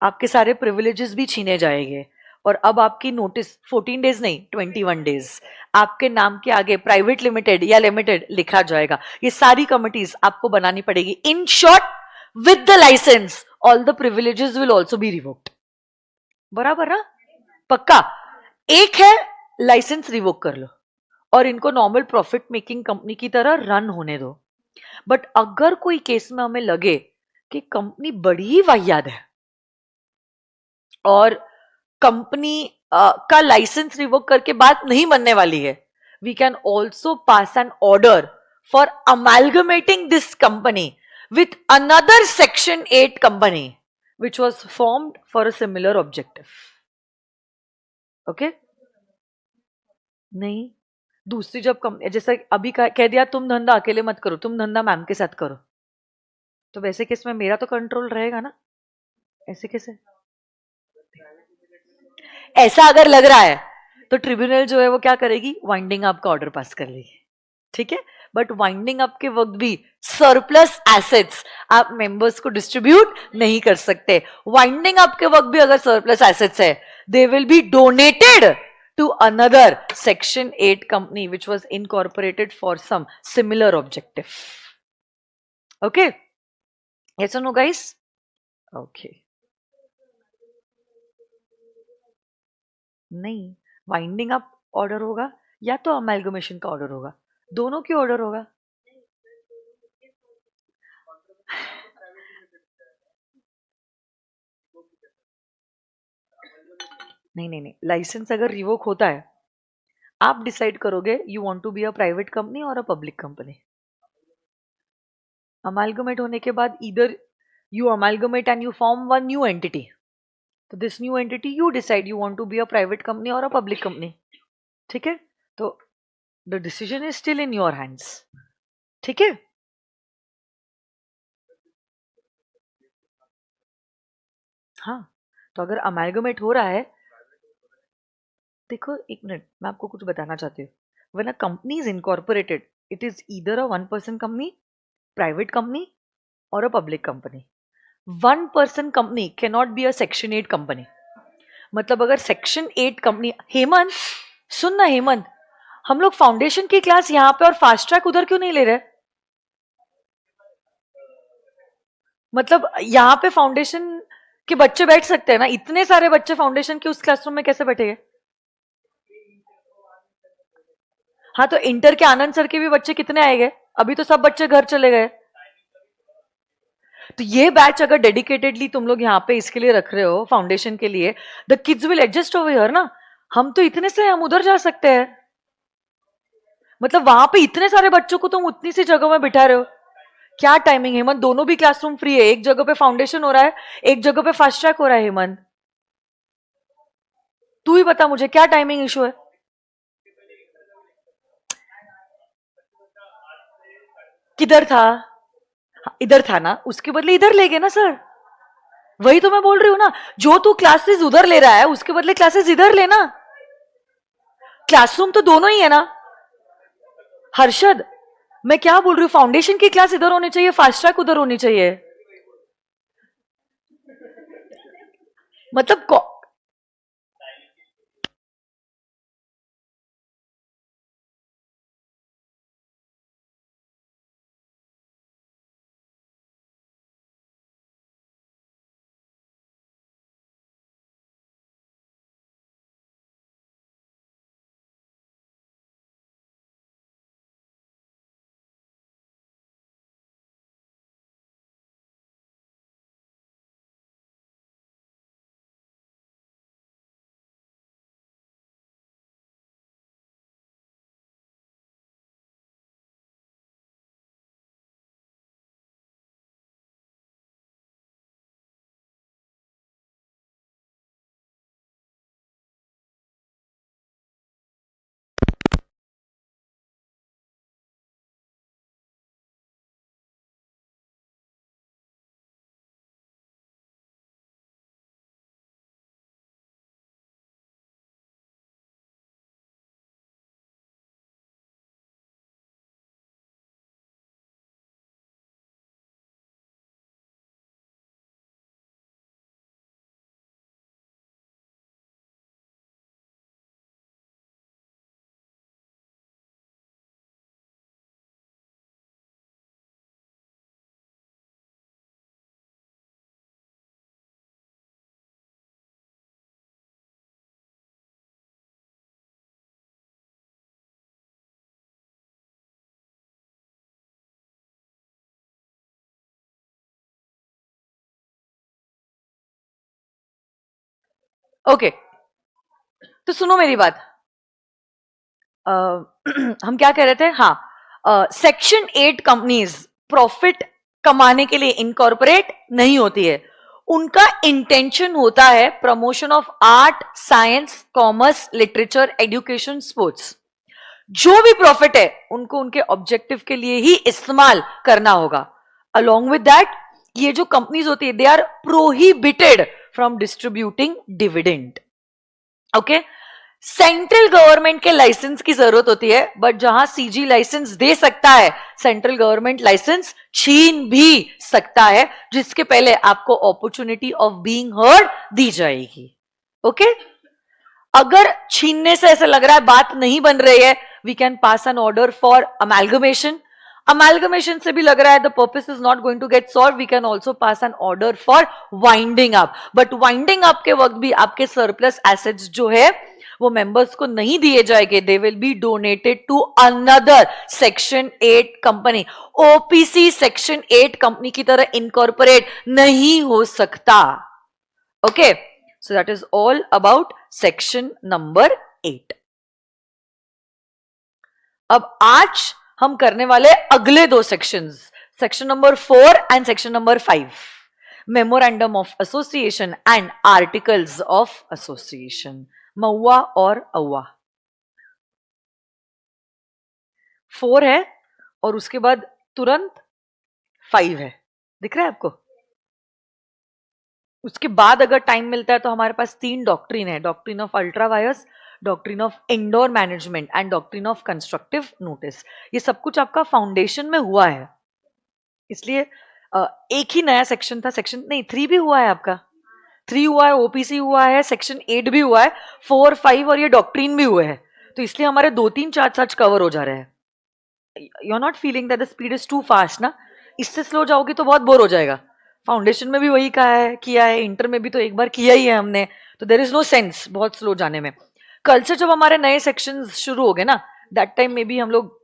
आपके सारे प्रिविलेजेस भी छीने जाएंगे. और अब आपकी नोटिस 14 डेज नहीं 21 डेज आपके नाम के आगे प्राइवेट लिमिटेड या लिमिटेड लिखा जाएगा. ये सारी कमिटीज आपको बनानी पड़ेगी. In short, with the licence all the privileges will also be revoked. बराबर ना? पक्का. एक है लाइसेंस रिवोक कर लो और इनको नॉर्मल प्रॉफिट मेकिंग कंपनी की तरह रन होने दो. बट अगर कोई केस में हमें लगे कि कंपनी बड़ी ही वाहियात है और कंपनी का लाइसेंस रिवोक करके बात नहीं बनने वाली है, we can also pass an order for amalgamating this company with another section 8 company which was formed for a similar objective. Okay? नहीं, दूसरी जब कंपनी जैसा अभी कह दिया तुम धंधा अकेले मत करो, तुम धंधा मैम के साथ करो, तो वैसे केस में मेरा तो कंट्रोल रहेगा ना. ऐसे कैसे? ऐसा अगर लग रहा है तो ट्रिब्यूनल जो है वो क्या करेगी, वाइंडिंग अप का ऑर्डर पास कर लेगी. ठीक है. बट वाइंडिंग अप के वक्त भी सरप्लस एसेट्स आप मेंबर्स को डिस्ट्रीब्यूट नहीं कर सकते. वाइंडिंग अप के वक्त भी अगर सरप्लस एसेट्स है, they will be donated to another section 8 company which was incorporated for some similar objective. Okay, yes और नो गाइस? ओके. नहीं, वाइंडिंग अप ऑर्डर होगा या तो अमेलगमेशन का ऑर्डर होगा, दोनों की ऑर्डर होगा. नहीं, लाइसेंस अगर रिवोक होता है, आप डिसाइड करोगे you want to be a private company और अ पब्लिक कंपनी. अमालगमेट होने के बाद इधर you amalgamate and you form one new entity. तो this new entity you decide you want to be a private company और a public company. ठीक है. तो the decision is still in your hands. ठीक है. हाँ, तो अगर अमालगमेट हो रहा है, देखो एक मिनट मैं आपको कुछ बताना चाहती हूँ. When a company is incorporated, it is either a 1 person company, private company और a public company. 1 person company can not be a section 8 company. मतलब अगर सेक्शन 8 कंपनी, हेमंत सुन ना हेमंत, हम लोग फाउंडेशन की क्लास यहाँ पे और फास्ट ट्रैक उधर क्यों नहीं ले रहे? मतलब यहाँ पे फाउंडेशन के बच्चे बैठ सकते हैं ना, इतने सारे बच्चे फाउंडेशन के उस क्लासरूम में कैसे बैठेंगे? हाँ, तो इंटर के आनंद सर के भी बच्चे कितने आएंगे? अभी तो सब बच्चे घर चले गए. तो ये बैच अगर डेडिकेटेडली तुम लोग यहाँ पे इसके लिए रख रहे हो, फाउंडेशन के लिए, the kids will adjust over here ना. हम तो इतने से हम उधर जा सकते हैं. मतलब वहां पे इतने सारे बच्चों को तुम उतनी सी जगह में बिठा रहे हो. क्या टाइमिंग हेमंत? दोनों भी क्लासरूम फ्री है, एक जगह पे फाउंडेशन हो रहा है, एक जगह पे फास्ट ट्रैक हो रहा है. हेमंत तू ही बता मुझे क्या टाइमिंग इशू है? किधर था? हाँ, इधर था ना, उसके बदले इधर ले गए ना सर। वही तो मैं बोल रही हूं ना, जो तू क्लासेस उधर ले रहा है उसके बदले क्लासेस इधर लेना। क्लासरूम तो दोनों ही है ना हर्षद। मैं क्या बोल रही हूँ, फाउंडेशन की क्लास इधर होनी चाहिए, फास्ट ट्रैक उधर होनी चाहिए। मतलब ओके, तो सुनो मेरी बात। अ, हम क्या कह रहे थे? हाँ, सेक्शन 8 कंपनीज प्रॉफिट कमाने के लिए इनकॉर्पोरेट नहीं होती है। उनका इंटेंशन होता है promotion of art, science, commerce, literature, education, sports. जो भी प्रॉफिट है उनको उनके ऑब्जेक्टिव के लिए ही इस्तेमाल करना होगा। अलोंग विद दैट, ये जो कंपनीज होती है they are prohibited from distributing dividend. Okay, central government के लाइसेंस की जरूरत होती है, बट जहां सीजी लाइसेंस दे सकता है, सेंट्रल गवर्नमेंट लाइसेंस छीन भी सकता है, जिसके पहले आपको अपॉर्चुनिटी ऑफ बीइंग हर्ड दी जाएगी। ओके, अगर छीनने से ऐसा लग रहा है बात नहीं बन रही है, we can pass an order for amalgamation. Amalgamation से भी लग रहा है the purpose is not going to get solve, we can also pass an order for winding up. But winding up के वक्त भी आपके सरप्लस एसेट्स जो है वो मेंबर्स को नहीं दिए जाएंगे, they will be donated to another section 8 company. OPC section 8 company की तरह इनकॉर्पोरेट नहीं हो सकता। Okay, so that is all about section number 8। अब आज हम करने वाले अगले दो sections, section number 4 and section number 5, memorandum of association and articles of association. महुआ और अव्वा 4 है और उसके बाद तुरंत 5 है, दिख रहा है आपको? उसके बाद अगर टाइम मिलता है तो हमारे पास 3 डॉक्ट्रिन है, doctrine of ultra vires, doctrine of indoor management and doctrine of constructive notice. ये सब कुछ आपका फाउंडेशन में हुआ है, इसलिए एक ही नया सेक्शन था, सेक्शन नहीं 3 भी हुआ है आपका, 3 हुआ है, ओपीसी हुआ है, सेक्शन 8 भी हुआ है, 4, 5 और ये डॉक्ट्रिन भी हुए हैं, तो इसलिए हमारे 2-3 चार्ट सच कवर हो जा रहे हैं। You are not feeling that the speed is too fast ना? इससे स्लो जाओगे तो बहुत बोर हो जाएगा। फाउंडेशन में भी वही कहा है, किया है, इंटर में भी तो एक बार किया ही है हमने, तो देयर इज नो सेंस बहुत स्लो जाने में। कल से जब हमारे नए सेक्शंस शुरू हो गए ना, दैट टाइम में भी हम लोग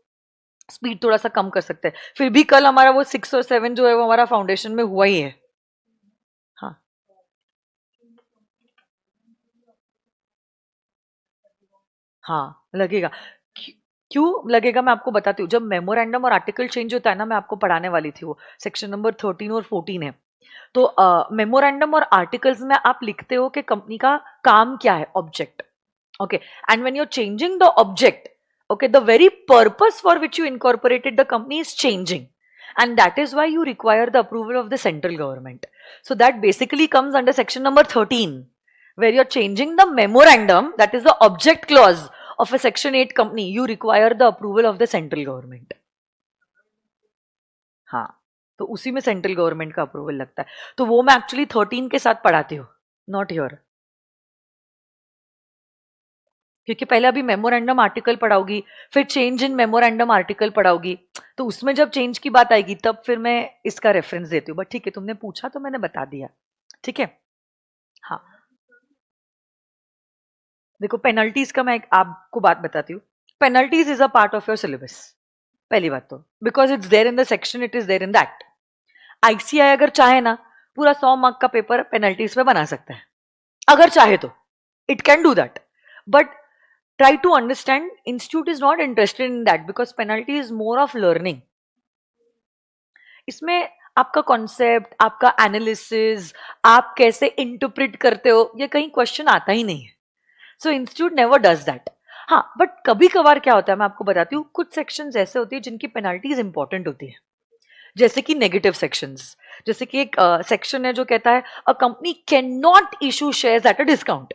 स्पीड थोड़ा सा कम कर सकते हैं। फिर भी कल हमारा वो 6 और 7 जो है वो हमारा फाउंडेशन में हुआ ही है। हाँ, हाँ लगेगा। क्यों लगेगा मैं आपको बताती हूँ। जब मेमोरेंडम और आर्टिकल चेंज होता है ना, मैं आपको पढ़ाने वाली थी, वो सेक्शन नंबर 13 और 14 है। तो मेमोरेंडम और आर्टिकल्स में आप लिखते हो कि कंपनी का काम क्या है, object. Okay, and when you are changing the object, okay, the very purpose for which you incorporated the company is changing. and that is why you require the approval of the central government. So that basically comes under section number 13, where you're changing the memorandum, that is the object clause of a section 8 company. You require the approval of the central government. हाँ, तो उसी में central government का approval लगता है. तो वो मैं एक्चुअली 13 के साथ पढ़ाती हूँ, नॉट हियर. क्योंकि पहले अभी मेमोरेंडम आर्टिकल पढ़ाओगी, फिर चेंज इन मेमोरेंडम आर्टिकल पढ़ाओगी, तो उसमें जब चेंज की बात आएगी तब फिर मैं इसका रेफरेंस देती हूँ. बट ठीक है, तुमने पूछा तो मैंने बता दिया. ठीक है. हाँ, देखो पेनल्टीज का मैं आपको बात बताती हूँ. Penalties is a part of your syllabus. पहली बात तो because it's there in the section, it is there in that. ICI अगर चाहे ना पूरा 100 मार्क का पेपर पेनल्टीज पे बना सकता है, अगर चाहे तो it can do that. But try to understand, institute is not interested in that because penalty is more of learning. इसमें आपका कॉन्सेप्ट, आपका एनालिसिस, आप कैसे इंटरप्रेट करते हो, ये कहीं क्वेश्चन आता ही नहीं है. सो इंस्टीट्यूट नेवर डज दैट. हाँ, बट कभी कभार क्या होता है मैं आपको बताती हूँ. कुछ सेक्शंस ऐसे होती है जिनकी पेनल्टीज इंपॉर्टेंट होती है, जैसे कि नेगेटिव सेक्शंस. जैसे कि एक सेक्शन है जो कहता है a company can not issue shares at a discount.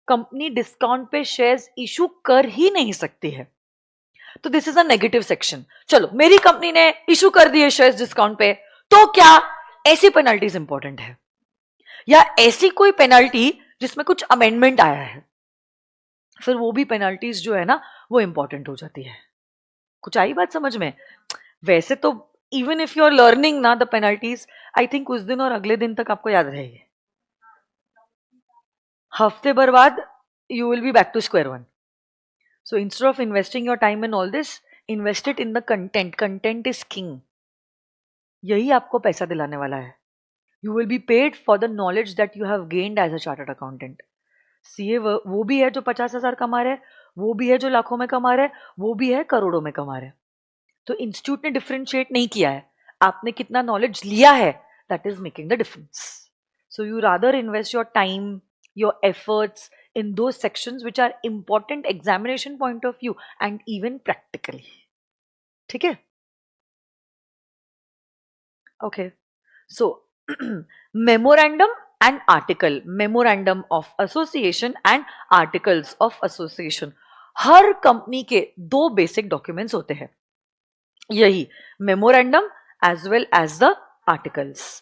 Company discount पे शेयर्स इशू कर ही नहीं सकती है. तो this is a negative section. चलो, मेरी कंपनी ने इशू कर दिए शेयर्स डिस्काउंट पे, तो क्या ऐसी पेनल्टीज इंपॉर्टेंट है, या ऐसी कोई पेनल्टी जिसमें कुछ अमेंडमेंट आया है, फिर वो भी पेनल्टीज जो है ना वो इंपॉर्टेंट हो जाती है. कुछ आई बात समझ में? वैसे तो even if you are learning ना द पेनल्टीज, आई थिंक उस दिन और अगले दिन तक आपको याद रहेगी. हफ्ते भर बाद you will be back to square one. So instead of investing your time in all this, invest it in the content. Content is king. यही आपको पैसा दिलाने वाला है. You will be paid for the knowledge that you have gained as a chartered accountant. CA वो भी है जो 50,000 कमा रहे, वो भी है जो लाखों में कमा रहे, वो भी है करोड़ों में कमा रहे. तो इंस्टीट्यूट ने डिफरेंशिएट नहीं किया है. आपने कितना नॉलेज लिया है, that is making the difference. So you rather invest your time, your efforts in those sections which are important examination point of view and even practically. ठीक है? Okay. So memorandum and article, memorandum of association and articles of association. हर company के 2 basic documents होते हैं, यही memorandum as well as the articles.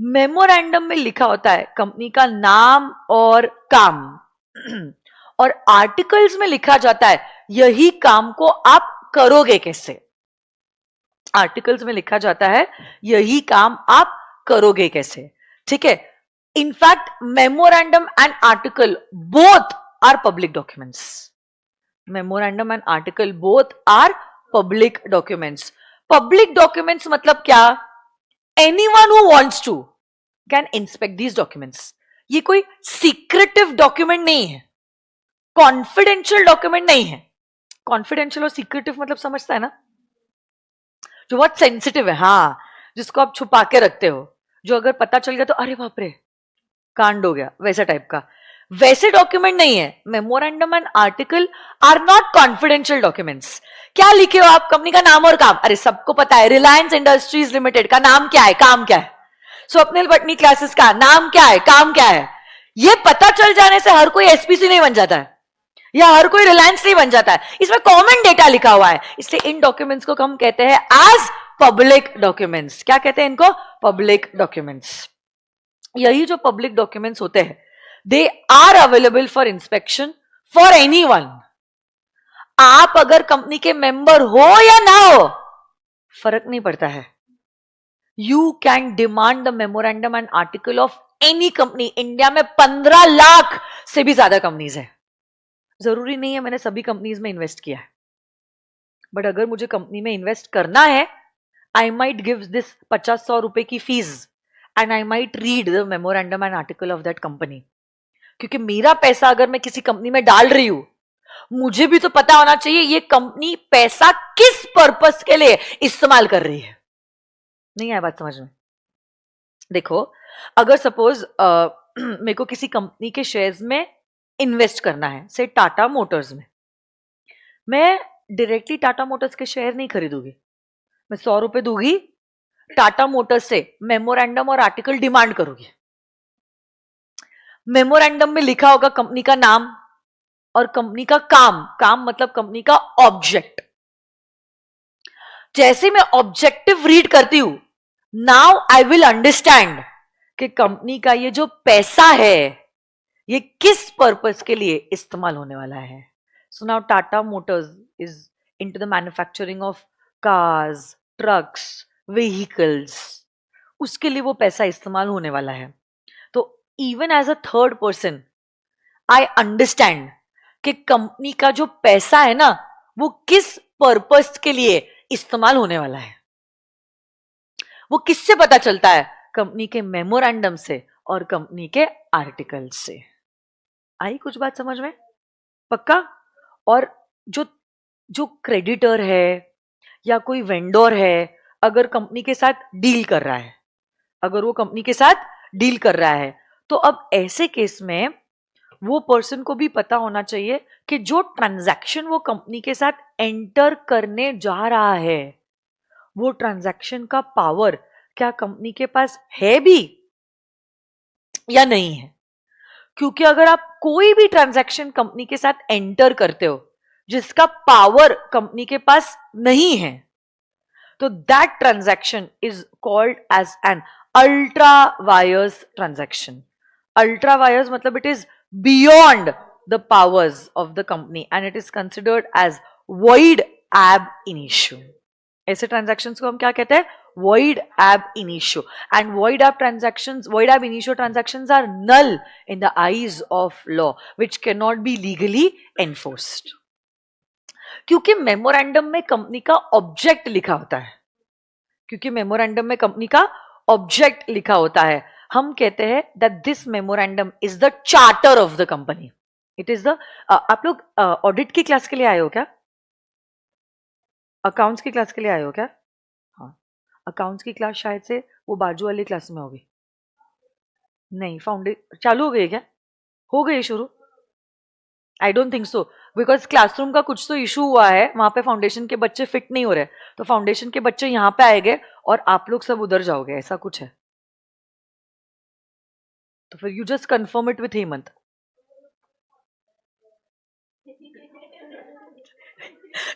Memorandum में लिखा होता है कंपनी का नाम और काम, और आर्टिकल्स में लिखा जाता है यही काम को आप करोगे कैसे. आर्टिकल्स में लिखा जाता है यही काम आप करोगे कैसे. ठीक है. In fact memorandum and article both are public documents. Memorandum and article both are public documents. Public documents मतलब क्या? Anyone who wants to can inspect these documents. ये कोई secretive document नहीं है, confidential document नहीं है. Confidential और secretive मतलब समझता है ना, जो बहुत sensitive है. हाँ, जिसको आप छुपा के रखते हो, जो अगर पता चल गया तो अरे बाप रे कांड हो गया, वैसा टाइप का. वैसे डॉक्यूमेंट नहीं है. Memorandum and article are not confidential documents. क्या लिखे हो आप? कंपनी का नाम और काम. अरे सबको पता है रिलायंस इंडस्ट्रीज लिमिटेड का नाम क्या है, काम क्या है. स्वप्निल भट्टनी क्लासेस का नाम क्या है, काम क्या है. ये पता चल जाने से हर कोई एसपीसी नहीं बन जाता है, या हर कोई रिलायंस नहीं बन जाता है. इसमें कॉमन डेटा लिखा हुआ है, इसलिए इन डॉक्यूमेंट्स को हम कहते हैं एज पब्लिक डॉक्यूमेंट्स. क्या कहते हैं इनको? Public documents. यही जो पब्लिक डॉक्यूमेंट्स होते हैं, they are available for inspection for anyone. आप अगर कंपनी के मेंबर हो या ना हो, फर्क नहीं पड़ता है. You can demand the memorandum and article of any company. India में 15 लाख से भी ज्यादा कंपनीज है. जरूरी नहीं है मैंने सभी कंपनीज में इन्वेस्ट किया है, बट अगर मुझे कंपनी में इन्वेस्ट करना है, आई माइट गिव दिस 50-100 रुपए की fees and I might read the memorandum and article of that company. क्योंकि मेरा पैसा अगर मैं किसी कंपनी में डाल रही हूं, मुझे भी तो पता होना चाहिए ये कंपनी पैसा किस पर्पस के लिए इस्तेमाल कर रही है. नहीं आया बात समझ में? देखो, अगर सपोज मेरे को किसी कंपनी के शेयर्स में इन्वेस्ट करना है, से टाटा मोटर्स में, मैं डायरेक्टली टाटा मोटर्स के शेयर नहीं खरीदूंगी. मैं 100 रुपए दूंगी, टाटा मोटर्स से मेमोरेंडम और आर्टिकल डिमांड करोगी। मेमोरेंडम में लिखा होगा कंपनी का नाम और कंपनी का काम, काम मतलब कंपनी का ऑब्जेक्ट। जैसे मैं ऑब्जेक्टिव रीड करती हूं, नाउ आई विल अंडरस्टैंड कि कंपनी का ये जो पैसा है ये किस पर्पस के लिए इस्तेमाल होने वाला है। So now Tata motors is into the manufacturing of cars, trucks, vehicles, उसके लिए वो पैसा इस्तेमाल होने वाला है। तो even as a third person I understand कि कंपनी का जो पैसा है ना वो किस पर्पस के लिए इस्तेमाल होने वाला है। वो किससे पता चलता है? कंपनी के मेमोरेंडम से और कंपनी के आर्टिकल से। आई कुछ बात समझ में? पक्का? और जो जो क्रेडिटर है या कोई वेंडर है, अगर कंपनी के साथ डील कर रहा है, अगर वो कंपनी के साथ डील कर रहा है, तो अब ऐसे केस में वो पर्सन को भी पता होना चाहिए कि जो ट्रांजैक्शन वो कंपनी के साथ एंटर करने जा रहा है, वो ट्रांजैक्शन का पावर क्या कंपनी के पास है भी या नहीं है। क्योंकि अगर आप कोई भी ट्रांजैक्शन कंपनी के साथ एंटर करते हो जिसका पावर कंपनी के पास नहीं है, तो that transaction is called as an ultra vires transaction. Ultra vires मतलब it is beyond the powers of the company and it is considered as void ab initio. ऐसे ट्रांजैक्शंस को हम क्या कहते हैं? void ab initio. And void ab initio transactions are null in the eyes of law, which cannot be legally enforced. क्योंकि memorandum में company का object लिखा होता है, क्योंकि मेमोरेंडम में कंपनी का ऑब्जेक्ट लिखा होता है, हम कहते हैं that this memorandum is the charter of the company. It is the आप लोग ऑडिट की क्लास के लिए आए हो क्या? अकाउंट्स की क्लास के लिए आए हो क्या? हाँ, अकाउंट्स की क्लास शायद से वो बाजू वाली क्लास में होगी। नहीं, फाउंडेशन चालू हो गई क्या? हो गई शुरू? I don't think so, because classroom का कुछ तो इशू हुआ है, वहां पे फाउंडेशन के बच्चे फिट नहीं हो रहे, तो फाउंडेशन के बच्चे यहाँ पे आएंगे और आप लोग सब उधर जाओगे, ऐसा कुछ है। तो फिर you just confirm it with Hemant.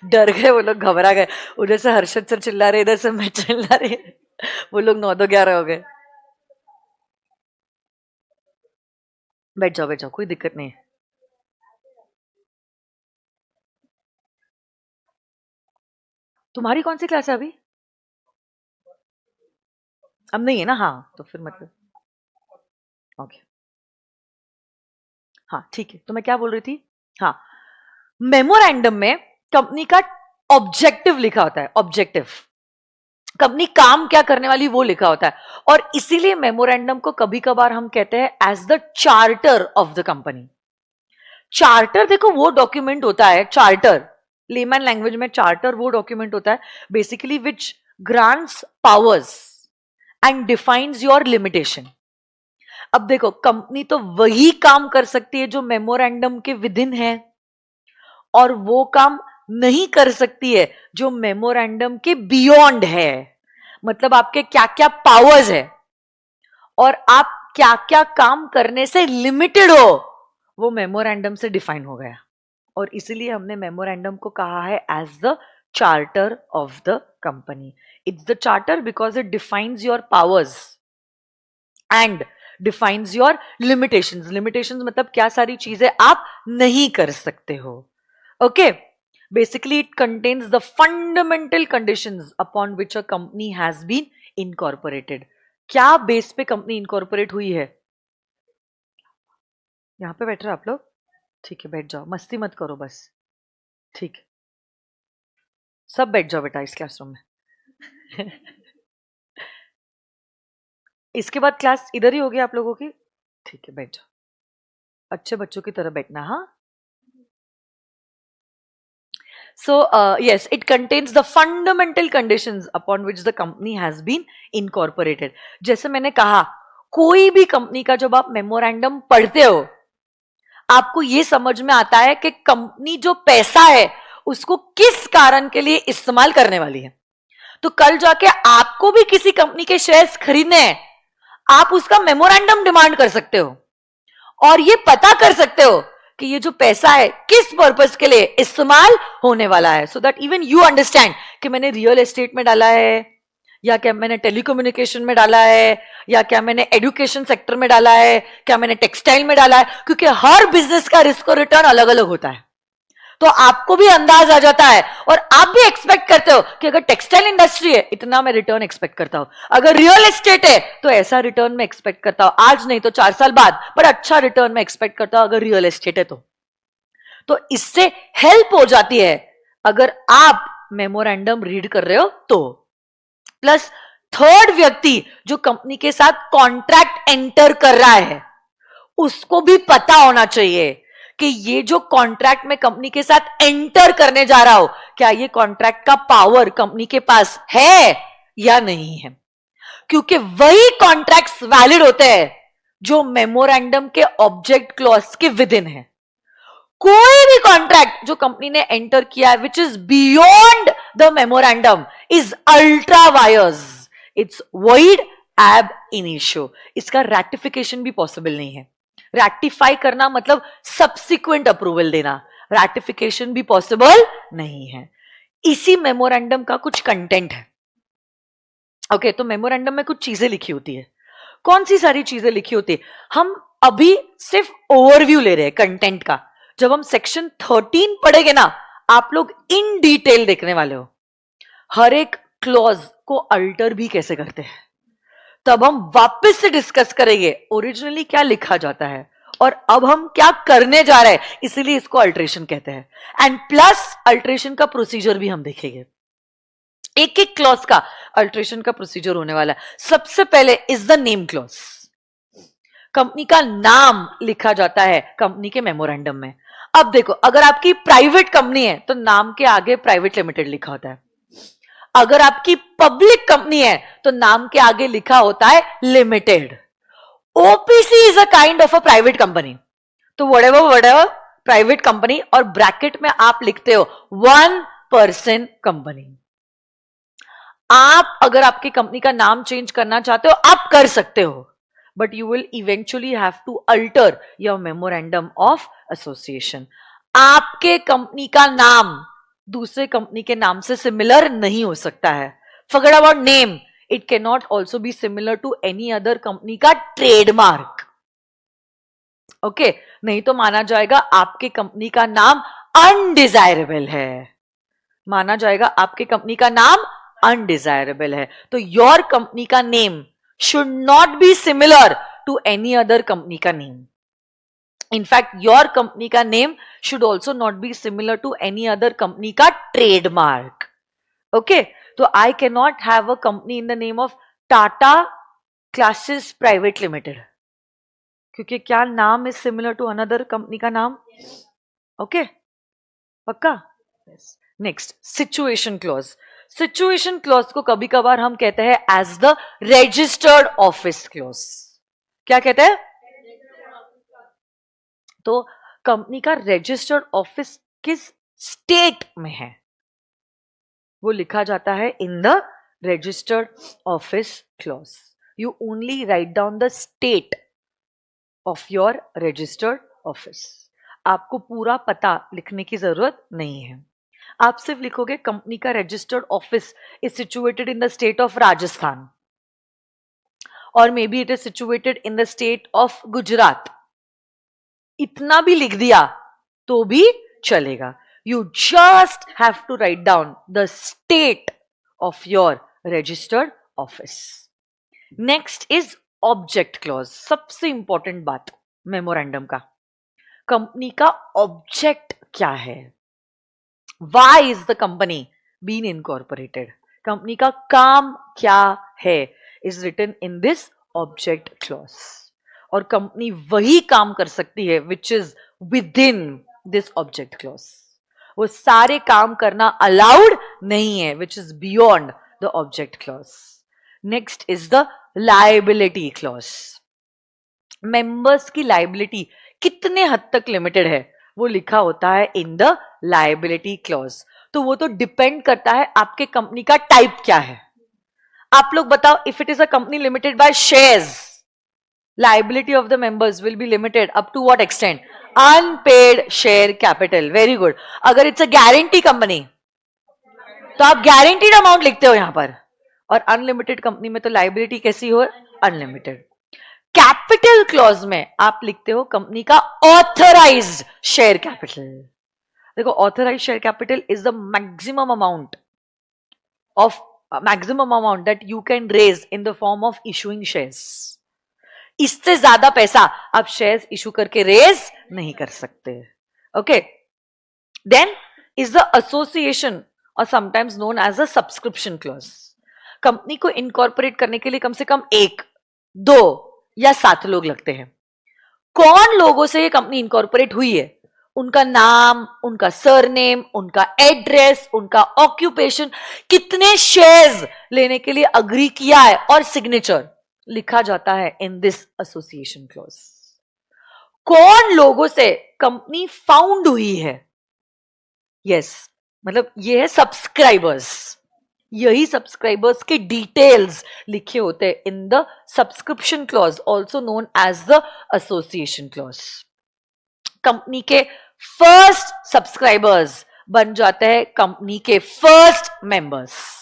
डर गए वो लोग, घबरा गए। उधर से हर्षद सर चिल्ला रहे, इधर से मैं चिल्ला रही, वो लोग 9-2-11 हो गए। बैठ जाओ, कोई दिक्कत नहीं है। तुम्हारी कौन सी क्लास है अभी? अब नहीं है ना? हाँ, तो फिर मतलब ओके, हाँ ठीक है। तो मैं क्या बोल रही थी? हाँ, मेमोरेंडम में कंपनी का ऑब्जेक्टिव लिखा होता है। ऑब्जेक्टिव कंपनी काम क्या करने वाली वो लिखा होता है, और इसीलिए मेमोरेंडम को कभी कभार हम कहते हैं as the charter of the company. Charter देखो वो डॉक्यूमेंट होता है, चार्टर लेमैन लैंग्वेज में चार्टर वो डॉक्यूमेंट होता है basically which grants powers and defines your limitation. अब देखो, कंपनी तो वही काम कर सकती है जो मेमोरेंडम के विदिन है, और वो काम नहीं कर सकती है जो मेमोरेंडम के बियॉन्ड है। मतलब आपके क्या क्या पावर्स है और आप क्या क्या काम करने से लिमिटेड हो, वो मेमोरेंडम से डिफाइन हो गया। और इसीलिए हमने मेमोरेंडम को कहा है as the charter of the company. It's the charter because it defines your powers and defines your limitations. Limitations मतलब क्या सारी चीजें आप नहीं कर सकते हो। Okay, basically it contains the fundamental conditions upon which a company has been incorporated. क्या बेस पे कंपनी इनकॉर्पोरेट हुई है? यहां पे बैठ रहे आप लोग? ठीक है, बैठ जाओ, मस्ती मत करो बस। ठीक, सब बैठ जाओ बेटा इस क्लासरूम में। इसके बाद क्लास इधर ही होगी आप लोगों की। ठीक है, बैठ जाओ, अच्छे बच्चों की तरह बैठना। हाँ, so yes, it contains the fundamental conditions upon which the company has been incorporated. जैसे मैंने कहा, कोई भी कंपनी का जब आप मेमोरेंडम पढ़ते हो, आपको यह समझ में आता है कि कंपनी जो पैसा है उसको किस कारण के लिए इस्तेमाल करने वाली है। तो कल जाके आपको भी किसी कंपनी के शेयर्स खरीदने हैं, आप उसका मेमोरेंडम डिमांड कर सकते हो और ये पता कर सकते हो कि ये जो पैसा है किस पर्पस के लिए इस्तेमाल होने वाला है, so that even you understand कि मैंने रियल एस्टेट में डाला है, या क्या मैंने टेलीकम्युनिकेशन में डाला है, या क्या मैंने एजुकेशन सेक्टर में डाला है, क्या मैंने टेक्सटाइल में डाला है, क्योंकि हर बिजनेस का रिस्क और रिटर्न अलग अलग होता है। तो आपको भी अंदाज आ जाता है और आप भी एक्सपेक्ट करते हो कि अगर टेक्सटाइल इंडस्ट्री है इतना मैं रिटर्न एक्सपेक्ट करता हूं, अगर रियल एस्टेट है तो ऐसा रिटर्न मैं एक्सपेक्ट करता हूं, आज नहीं तो 4 साल बाद, पर अच्छा रिटर्न मैं एक्सपेक्ट करता हूं अगर रियल एस्टेट है तो इससे हेल्प हो जाती है अगर आप मेमोरेंडम रीड कर रहे हो तो। प्लस थर्ड व्यक्ति जो कंपनी के साथ कॉन्ट्रैक्ट एंटर कर रहा है उसको भी पता होना चाहिए कि ये जो कॉन्ट्रैक्ट में कंपनी के साथ एंटर करने जा रहा हो, क्या ये कॉन्ट्रैक्ट का पावर कंपनी के पास है या नहीं है, क्योंकि वही कॉन्ट्रैक्ट्स वैलिड होते हैं जो मेमोरेंडम के ऑब्जेक्ट क्लॉज के विद इन है। कोई भी कॉन्ट्रैक्ट जो कंपनी ने एंटर किया है which is beyond the memorandum is ultra vires, it's void ab initio, इसका रैटिफिकेशन भी पॉसिबल नहीं है। रैटिफाई करना मतलब सब्सिक्वेंट अप्रूवल देना, रैटिफिकेशन भी पॉसिबल नहीं है। इसी मेमोरेंडम का कुछ कंटेंट है। ओके, तो मेमोरेंडम में कुछ चीजें लिखी होती है। कौन सी सारी चीजें लिखी होती है? हम अभी सिर्फ ओवरव्यू ले रहे हैं कंटेंट का। जब हम सेक्शन 13 पढ़ेंगे ना, आप लोग इन डिटेल देखने वाले हो हर एक क्लॉज को अल्टर भी कैसे करते हैं। तब हम वापस से डिस्कस करेंगे ओरिजिनली क्या लिखा जाता है और अब हम क्या करने जा रहे हैं, इसीलिए इसको अल्टरेशन कहते हैं। एंड प्लस अल्टरेशन का प्रोसीजर भी हम देखेंगे, एक एक क्लॉज का अल्टरेशन का प्रोसीजर होने वाला है। सबसे पहले is the name clause. Company का नाम लिखा जाता है कंपनी के मेमोरेंडम में। अब देखो, अगर आपकी प्राइवेट कंपनी है तो नाम के आगे प्राइवेट लिमिटेड लिखा होता है। अगर आपकी पब्लिक कंपनी है तो नाम के आगे लिखा होता है limited. OPC is a kind of a private company, तो व्हाटएवर प्राइवेट कंपनी, और ब्रैकेट में आप लिखते हो 1% कंपनी। आप अगर आपकी कंपनी का नाम चेंज करना चाहते हो आप कर सकते हो, but you will eventually have to alter your memorandum of association. आपके कंपनी का नाम दूसरे कंपनी के नाम से सिमिलर नहीं हो सकता है। Forget about name, it can not also be similar to any other company का ट्रेडमार्क। ओके, नहीं तो माना जाएगा आपके कंपनी का नाम अनडिजायरेबल है, माना जाएगा आपके कंपनी का नाम अनडिजायरेबल है। तो योर कंपनी का name should not be similar to any other company का name. In fact, your company का name should also not be similar to any other company का trademark. Okay, तो I cannot have a company in the name of Tata Classes Private Limited, क्योंकि क्या नाम is similar to another company का नाम? Okay, पक्का? Yes. Next, situation clause. Situation clause को कभी कभार हम कहते हैं as the registered office clause. क्या कहते हैं? तो कंपनी का रजिस्टर्ड ऑफिस किस स्टेट में है वो लिखा जाता है in the registered office clause. You only right down the state of your registered office. आपको पूरा पता लिखने की जरूरत नहीं है, आप सिर्फ लिखोगे कंपनी का registered office is situated in the state of Rajasthan, और may be it is situated in the state of Gujarat. इतना भी लिख दिया तो भी चलेगा। You just have to write down the state of your registered office. Next is object clause. सबसे important बात मेमोरेंडम का, कंपनी का ऑब्जेक्ट क्या है, why is the company been incorporated, company का काम क्या है, is written in this object clause. और कंपनी वही काम कर सकती है which is with in this object clause. वो सारे काम करना अलाउड नहीं है which is beyond the object clause. Next is the liability clause. Members की लायबिलिटी कितने हद तक लिमिटेड है वो लिखा होता है इन द लायबिलिटी क्लॉज। तो वो तो डिपेंड करता है आपके कंपनी का टाइप क्या है। आप लोग बताओ, if it is a company limited by shares, liability of the members will be limited up to what extent? Unpaid share capital. Very good. अगर it's a guarantee company तो आप guaranteed amount लिखते हो यहां पर, और अनलिमिटेड कंपनी में तो लाइबिलिटी कैसी हो? अनलिमिटेड। कैपिटल क्लॉज में आप लिखते हो कंपनी का ऑथराइज्ड शेयर कैपिटल। देखो, authorised share capital is the maximum amount that you can raise in the form of issuing shares. इससे ज्यादा पैसा आप शेयर्स इशू करके रेज नहीं कर सकते। Okay, then is the association और sometimes known as a subscription clause. Company को इनकॉर्पोरेट करने के लिए कम से कम 1, 2 या 7 लोग लगते हैं। कौन लोगों से ये कंपनी इनकॉर्पोरेट हुई है, उनका नाम, उनका सरनेम, उनका एड्रेस, उनका ऑक्यूपेशन, कितने शेयर्स लेने के लिए अग्री किया है, और सिग्नेचर लिखा जाता है इन दिस एसोसिएशन क्लॉज। कौन लोगों से कंपनी फाउंड हुई है, यस, मतलब ये है सब्सक्राइबर्स। यही सब्सक्राइबर्स के डिटेल्स लिखे होते हैं in the subscription clause, also known as the association clause. Company के फर्स्ट सब्सक्राइबर्स बन जाते हैं कंपनी के फर्स्ट मेंबर्स।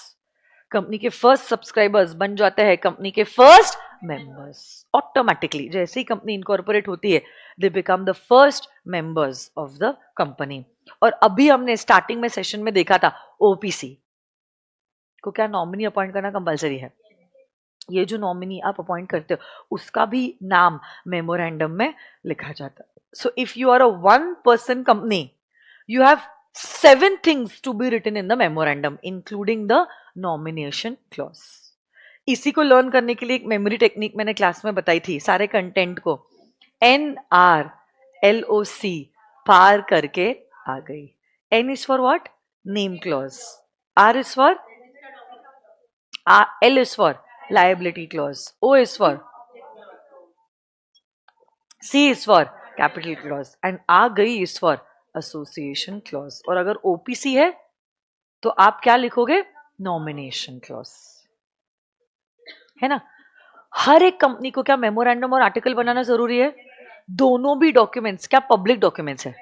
कंपनी के फर्स्ट सब्सक्राइबर्स बन जाते हैं कंपनी के फर्स्ट मेंबर्स ऑटोमेटिकली। जैसे ही कंपनी इनकॉर्पोरेट होती है, they become the first members of the company. और अभी हमने स्टार्टिंग में सेशन में देखा था, ओपीसी को क्या नॉमिनी अपॉइंट करना कंपलसरी है। ये जो नॉमिनी आप अपॉइंट करते हो, उसका भी नाम मेमोरेंडम में लिखा जाता है। So if you are a 1 person company, you have 7 things to be written in the memorandum, including the nomination clause. इसी को लर्न करने के लिए एक मेमोरी टेक्निक मैंने क्लास में बताई थी। सारे कंटेंट को NRLOC पार करके आ गई। N is for what? Name clause. R is for L is for liability clause. O is for C is for capital clause and आ गई is for एसोसिएशन क्लॉज। और अगर ओपीसी है तो आप क्या लिखोगे? नॉमिनेशन क्लॉज, है ना। हर एक कंपनी को क्या मेमोरेंडम और आर्टिकल बनाना जरूरी है? दोनों भी डॉक्यूमेंट्स क्या पब्लिक डॉक्यूमेंट्स है।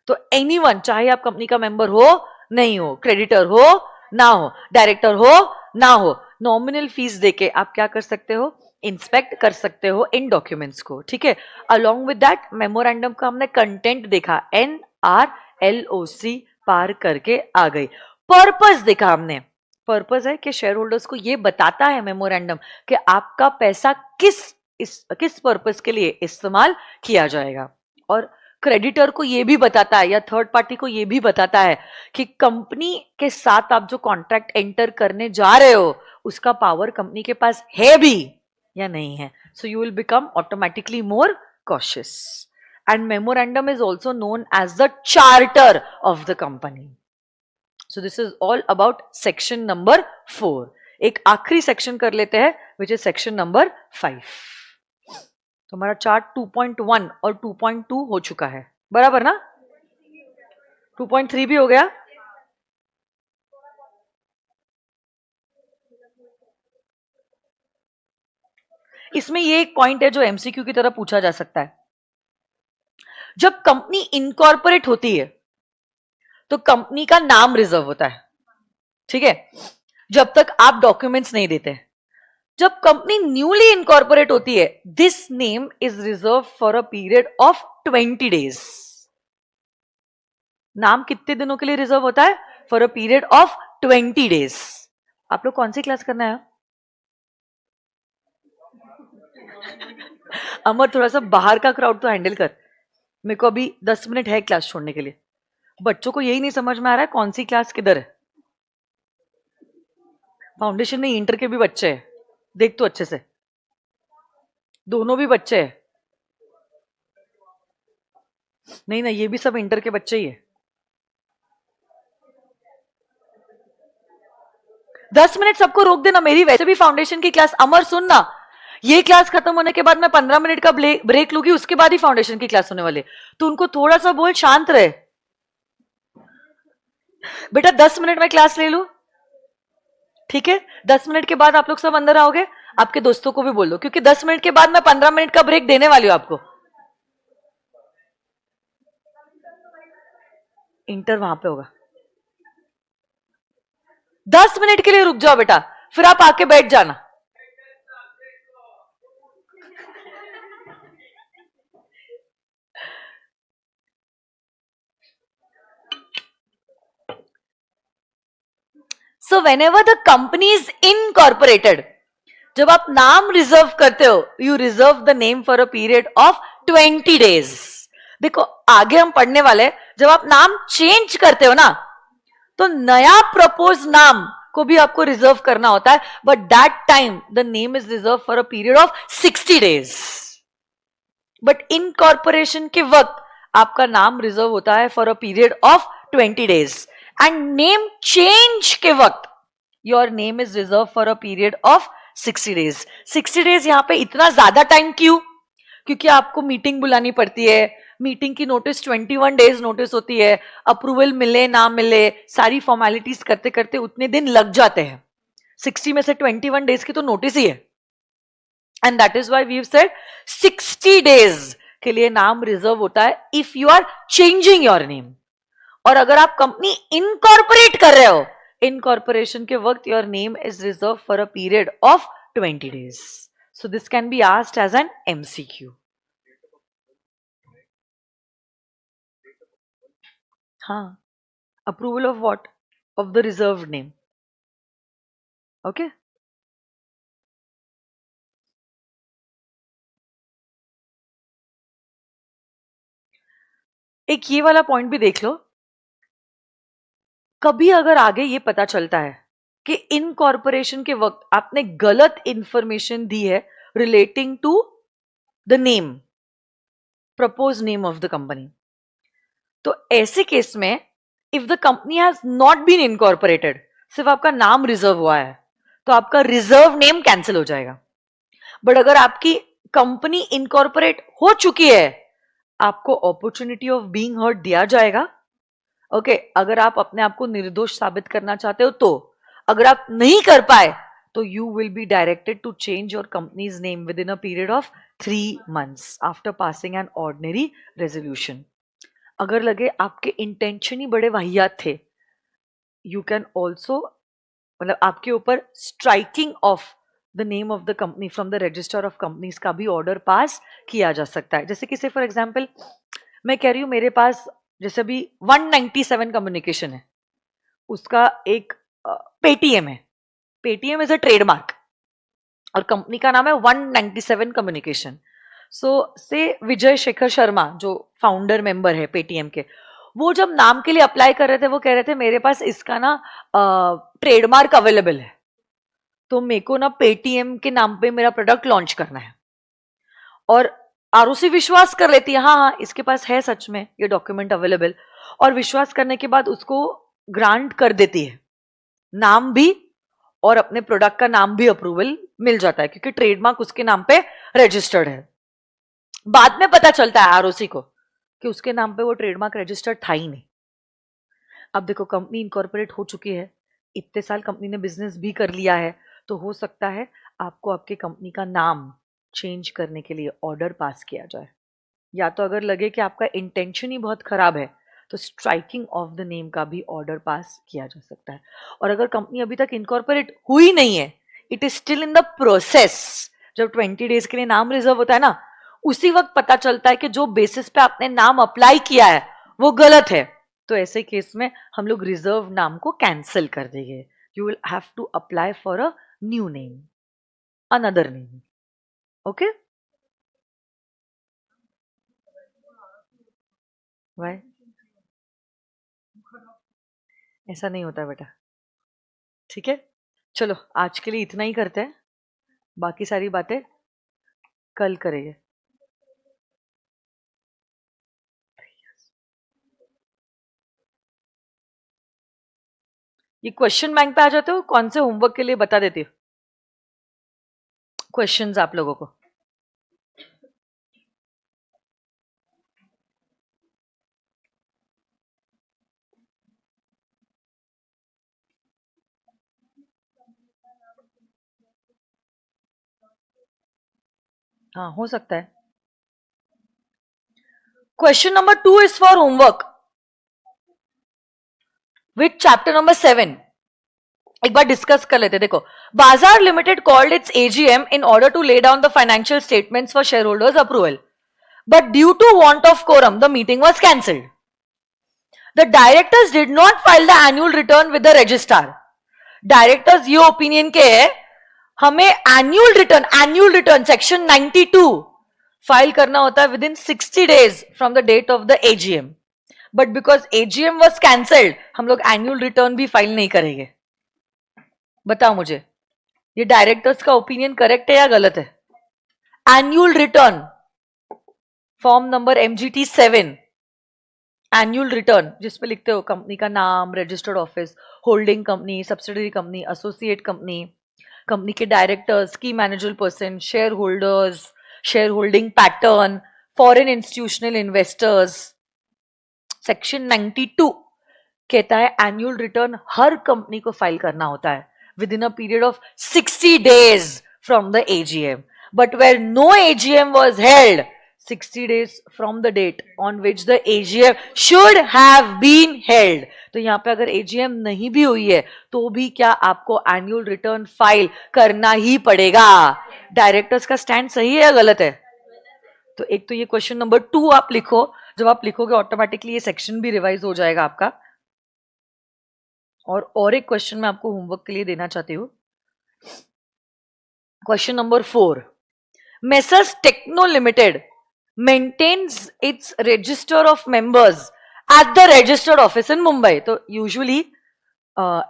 तो एनीवन, चाहे आप कंपनी का मेंबर हो नहीं हो, क्रेडिटर हो ना हो, डायरेक्टर हो ना हो, नॉमिनल फीस देके आप क्या कर सकते हो? इंस्पेक्ट कर सकते हो इन डॉक्यूमेंट्स को, ठीक है। अलॉन्ग विद दैट मेमोरेंडम का हमने कंटेंट देखा, NRLOC पार करके आ गई। पर्पस देखा हमने, पर्पस है कि शेयर होल्डर्स को ये बताता है मेमोरेंडम कि आपका पैसा किस पर्पस के लिए इस्तेमाल किया जाएगा। और क्रेडिटर को ये भी बताता है या थर्ड पार्टी को ये भी बताता है कि कंपनी के साथ आप जो कॉन्ट्रैक्ट एंटर करने जा रहे हो उसका पावर कंपनी के पास है भी या नहीं है। So you will become automatically more cautious. And memorandum is also known as the charter of the company. So this is all about section number 4। एक आखिरी सेक्शन कर लेते हैं विच इज सेक्शन नंबर 5। तो हमारा चार्ट 2.1 और 2.2 हो चुका है, बराबर ना? 2.3 भी हो गया। इसमें ये एक पॉइंट है जो एमसीक्यू की तरह पूछा जा सकता है। जब कंपनी इनकॉर्पोरेट होती है तो कंपनी का नाम रिजर्व होता है, ठीक है, जब तक आप डॉक्यूमेंट्स नहीं देते। जब कंपनी न्यूली इनकॉर्पोरेट होती है, this name is reserve for a period of 20 days। नाम कितने दिनों के लिए रिजर्व होता है? For a period of 20 days। आप लोग कौन सी क्लास करना है? अमर, थोड़ा सा बाहर का क्राउड तो हैंडल कर। मेरे को अभी 10 मिनट है क्लास छोड़ने के लिए। बच्चों को यही नहीं समझ में आ रहा है कौन सी क्लास किधर है। फाउंडेशन में इंटर के भी बच्चे हैं, देख तो अच्छे से, दोनों भी बच्चे हैं। नहीं ना, ये भी सब इंटर के बच्चे ही है। 10 मिनट सबको रोक देना, मेरी वैसे भी फाउंडेशन की क्लास। अमर सुन ना, ये क्लास खत्म होने के बाद मैं 15 मिनट का ब्रेक लूंगी, उसके बाद ही फाउंडेशन की क्लास होने वाली। तो उनको थोड़ा सा बोल शांत रहे, बेटा 10 मिनट में क्लास ले लू, ठीक है? 10 मिनट के बाद आप लोग सब अंदर आओगे, आपके दोस्तों को भी बोल दो, क्योंकि 10 मिनट के बाद मैं 15 मिनट का ब्रेक देने वाली हूं आपको। इंटर वहां पे होगा। 10 मिनट के लिए रुक जाओ बेटा, फिर आप आके बैठ जाना। So when ever the company is incorporated, जब आप नाम रिजर्व करते हो, you reserve the name for a period of 20 days। देखो आगे हम पढ़ने वाले, जब आप नाम चेंज करते हो ना, तो नया प्रपोज नाम को भी आपको रिजर्व करना होता है, but that time the name is reserve for a period of 60 days। But incorporation के वक्त आपका नाम रिजर्व होता है for a period of 20 days, and name change के वक्त your name is reserve for a period of 60 days। 60 days यहां पे इतना ज्यादा टाइम क्यों? क्योंकि आपको मीटिंग बुलानी पड़ती है, मीटिंग की नोटिस 21 days नोटिस होती है, अप्रूवल मिले ना मिले, सारी फॉर्मेलिटीज करते करते उतने दिन लग जाते हैं। 60 में से 21 days की तो नोटिस ही है, and that is why we said 60 days के लिए नाम रिजर्व होता है if you are changing your name. और अगर आप कंपनी इनकॉर्पोरेट कर रहे हो, इनकॉर्पोरेशन के वक्त your name is reserve for a period of 20 days। So this can be asked as an MCQ. हाँ, approval of what? Of the reserve name. Okay, एक ये वाला पॉइंट भी देख लो। कभी अगर आगे ये पता चलता है कि इनकॉर्पोरेशन के वक्त आपने गलत इंफॉर्मेशन दी है relating to the name, propose name of the company, तो ऐसे केस में if the company has not been incorporated, सिर्फ आपका नाम रिजर्व हुआ है, तो आपका रिजर्व नेम कैंसिल हो जाएगा। बट अगर आपकी कंपनी इनकॉर्पोरेट हो चुकी है, आपको अपॉर्चुनिटी ऑफ बीइंग हर्ड दिया जाएगा। ओके, अगर आप अपने आप को निर्दोष साबित करना चाहते हो तो, अगर आप नहीं कर पाए तो you will be directed to change your company's name within a period of 3 months after passing an ordinary resolution. अगर लगे आपके इंटेंशन ही बड़े वाहियात थे, यू कैन ऑल्सो, मतलब आपके ऊपर striking off the name of the company from the register of companies का भी ऑर्डर पास किया जा सकता है। जैसे कि से फॉर एग्जांपल मैं कह रही हूं मेरे पास जैसे अभी 197 कम्युनिकेशन है, उसका एक पेटीएम है, पेटीएम इज अ ट्रेडमार्क और कंपनी का नाम है 197 कम्युनिकेशन। सो से विजय शेखर शर्मा जो फाउंडर मेंबर है पेटीएम के, वो जब नाम के लिए अप्लाई कर रहे थे, वो कह रहे थे मेरे पास इसका ना ट्रेडमार्क अवेलेबल है, तो मेरे को ना पेटीएम के नाम पे मेरा प्रोडक्ट लॉन्च करना है। और आरओसी विश्वास कर लेती है, हाँ हाँ इसके पास है सच में ये डॉक्यूमेंट अवेलेबल, और विश्वास करने के बाद उसको ग्रांट कर देती है, नाम भी और अपने प्रोडक्ट का नाम भी अप्रूवल मिल जाता है, क्योंकि ट्रेडमार्क उसके नाम पे रजिस्टर्ड है। बाद में पता चलता है आरओसी को कि उसके नाम पे वो ट्रेडमार्क रजिस्टर्ड था ही नहीं। अब देखो कंपनी इनकॉर्पोरेट हो चुकी है, इतने साल कंपनी ने बिजनेस भी कर लिया है, तो हो सकता है आपको आपके कंपनी का नाम चेंज करने के लिए ऑर्डर पास किया जाए, या तो अगर लगे कि आपका इंटेंशन ही बहुत खराब है तो स्ट्राइकिंग ऑफ द नेम का भी ऑर्डर पास किया जा सकता है। और अगर कंपनी अभी तक इनकॉर्पोरेट हुई नहीं है, it is still in the process, जब 20 days के लिए नाम रिजर्व होता है ना, उसी वक्त पता चलता है कि जो बेसिस पे आपने नाम अप्लाई किया है वो गलत है, तो ऐसे केस में हम लोग रिजर्व नाम को कैंसिल कर देंगे। You will have to apply for a new name, another name. Okay, why? ऐसा नहीं होता बेटा, ठीक है? चलो आज के लिए इतना ही करते हैं, बाकी सारी बातें कल करेंगे। ये क्वेश्चन बैंक पे आ जाते हो, कौन से होमवर्क के लिए बता देती हूँ। क्वेश्चंस आप लोगों को? हाँ, हो सकता है. Question number 2 is for homework with chapter number 7. एक बार डिस्कस कर लेते. देखो, Bazaar limited called its AGM in order to lay down the financial statements for share holders approval, but due to want of quorum the meeting was cancelled. The directors did not file the annual return with the registrar. Directors ये opinion के है, हमें annual return section 92 file करना होता है within 60 days from the date of the AGM, but because AGM was cancelled हम लोग annual return भी फाइल नहीं करेंगे. बताओ मुझे, ये डायरेक्टर्स का ओपिनियन करेक्ट है या गलत है? Annual return form number MGT 7, annual return जिसपे लिखते हो कंपनी का नाम, registered office, holding company, subsidiary company, associate company, company के directors, key manager person, share holders, share holding pattern, foreign institutional investors. Section 92 कहता है एनुअल रिटर्न हर company को फाइल करना होता है within a period of 60 days from the AGM, but where no AGM was held 60 days from the date on which the AGM should have been held. तो यहां पे अगर AGM नहीं भी हुई है तो भी क्या आपको एनुअल रिटर्न फाइल करना ही पड़ेगा? डायरेक्टर्स का स्टैंड सही है या गलत है? तो एक तो ये क्वेश्चन नंबर 2 आप लिखो. जब आप लिखोगे ऑटोमेटिकली ये सेक्शन भी रिवाइज हो जाएगा आपका. और एक क्वेश्चन मैं आपको होमवर्क के लिए देना चाहती हूं. Question number 4. Messrs techno limited maintains its register of members at the registered office in Mumbai. तो usually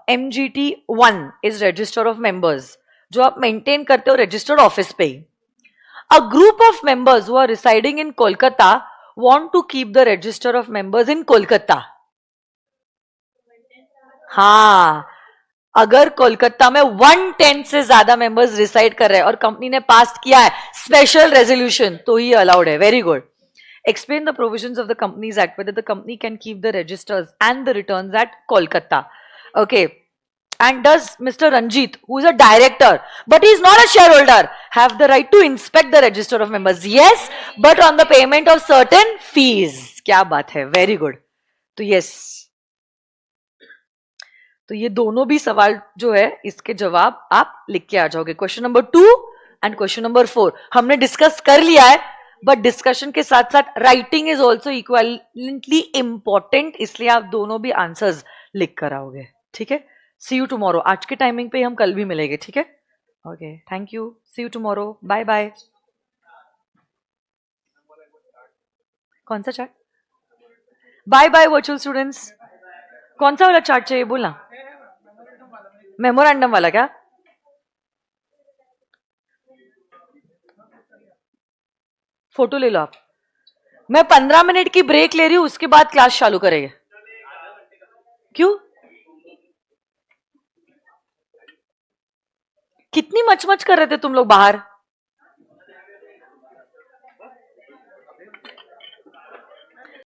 MGT 1 is register of members जो आप maintain करते हो registered office पे. A group of members who are residing in Kolkata want to keep the register of members in Kolkata. हाँ, अगर कोलकाता में 110 से ज्यादा मेंबर्स रिसाइड कर रहे हैं और कंपनी ने पास किया है स्पेशल रेजोल्यूशन तो ही अलाउड है. Very good. Explain the provisions of the Companies Act, whether the company can keep the registers and the returns at Kolkata. Okay. And does Mr. Ranjit, who is a director, but he is not a shareholder, have the right to inspect the register of members? Yes, but on the payment of certain fees. क्या बात है, very good. तो yes. तो ये दोनों भी सवाल जो है इसके जवाब आप लिख के आ जाओगे. Question number 2 and question number 4 हमने डिस्कस कर लिया है, बट डिस्कशन के साथ साथ writing is also equivalently important, इसलिए आप दोनों भी आंसर्स लिख कर आओगे. ठीक है. सी यू टुमारो. आज के टाइमिंग पे हम कल भी मिलेंगे. ठीक है. Okay, thank you. See you tomorrow. Bye bye. कौन सा chart? Bye bye virtual students. कौन सा वाला चार्ट चाहिए बोलना? मेमोरेंडम वाला क्या? फोटो ले लो आप. मैं 15 मिनट की ब्रेक ले रही हूं, उसके बाद क्लास चालू करेंगे. क्यों? कितनी मच कर रहे थे तुम लोग बाहर?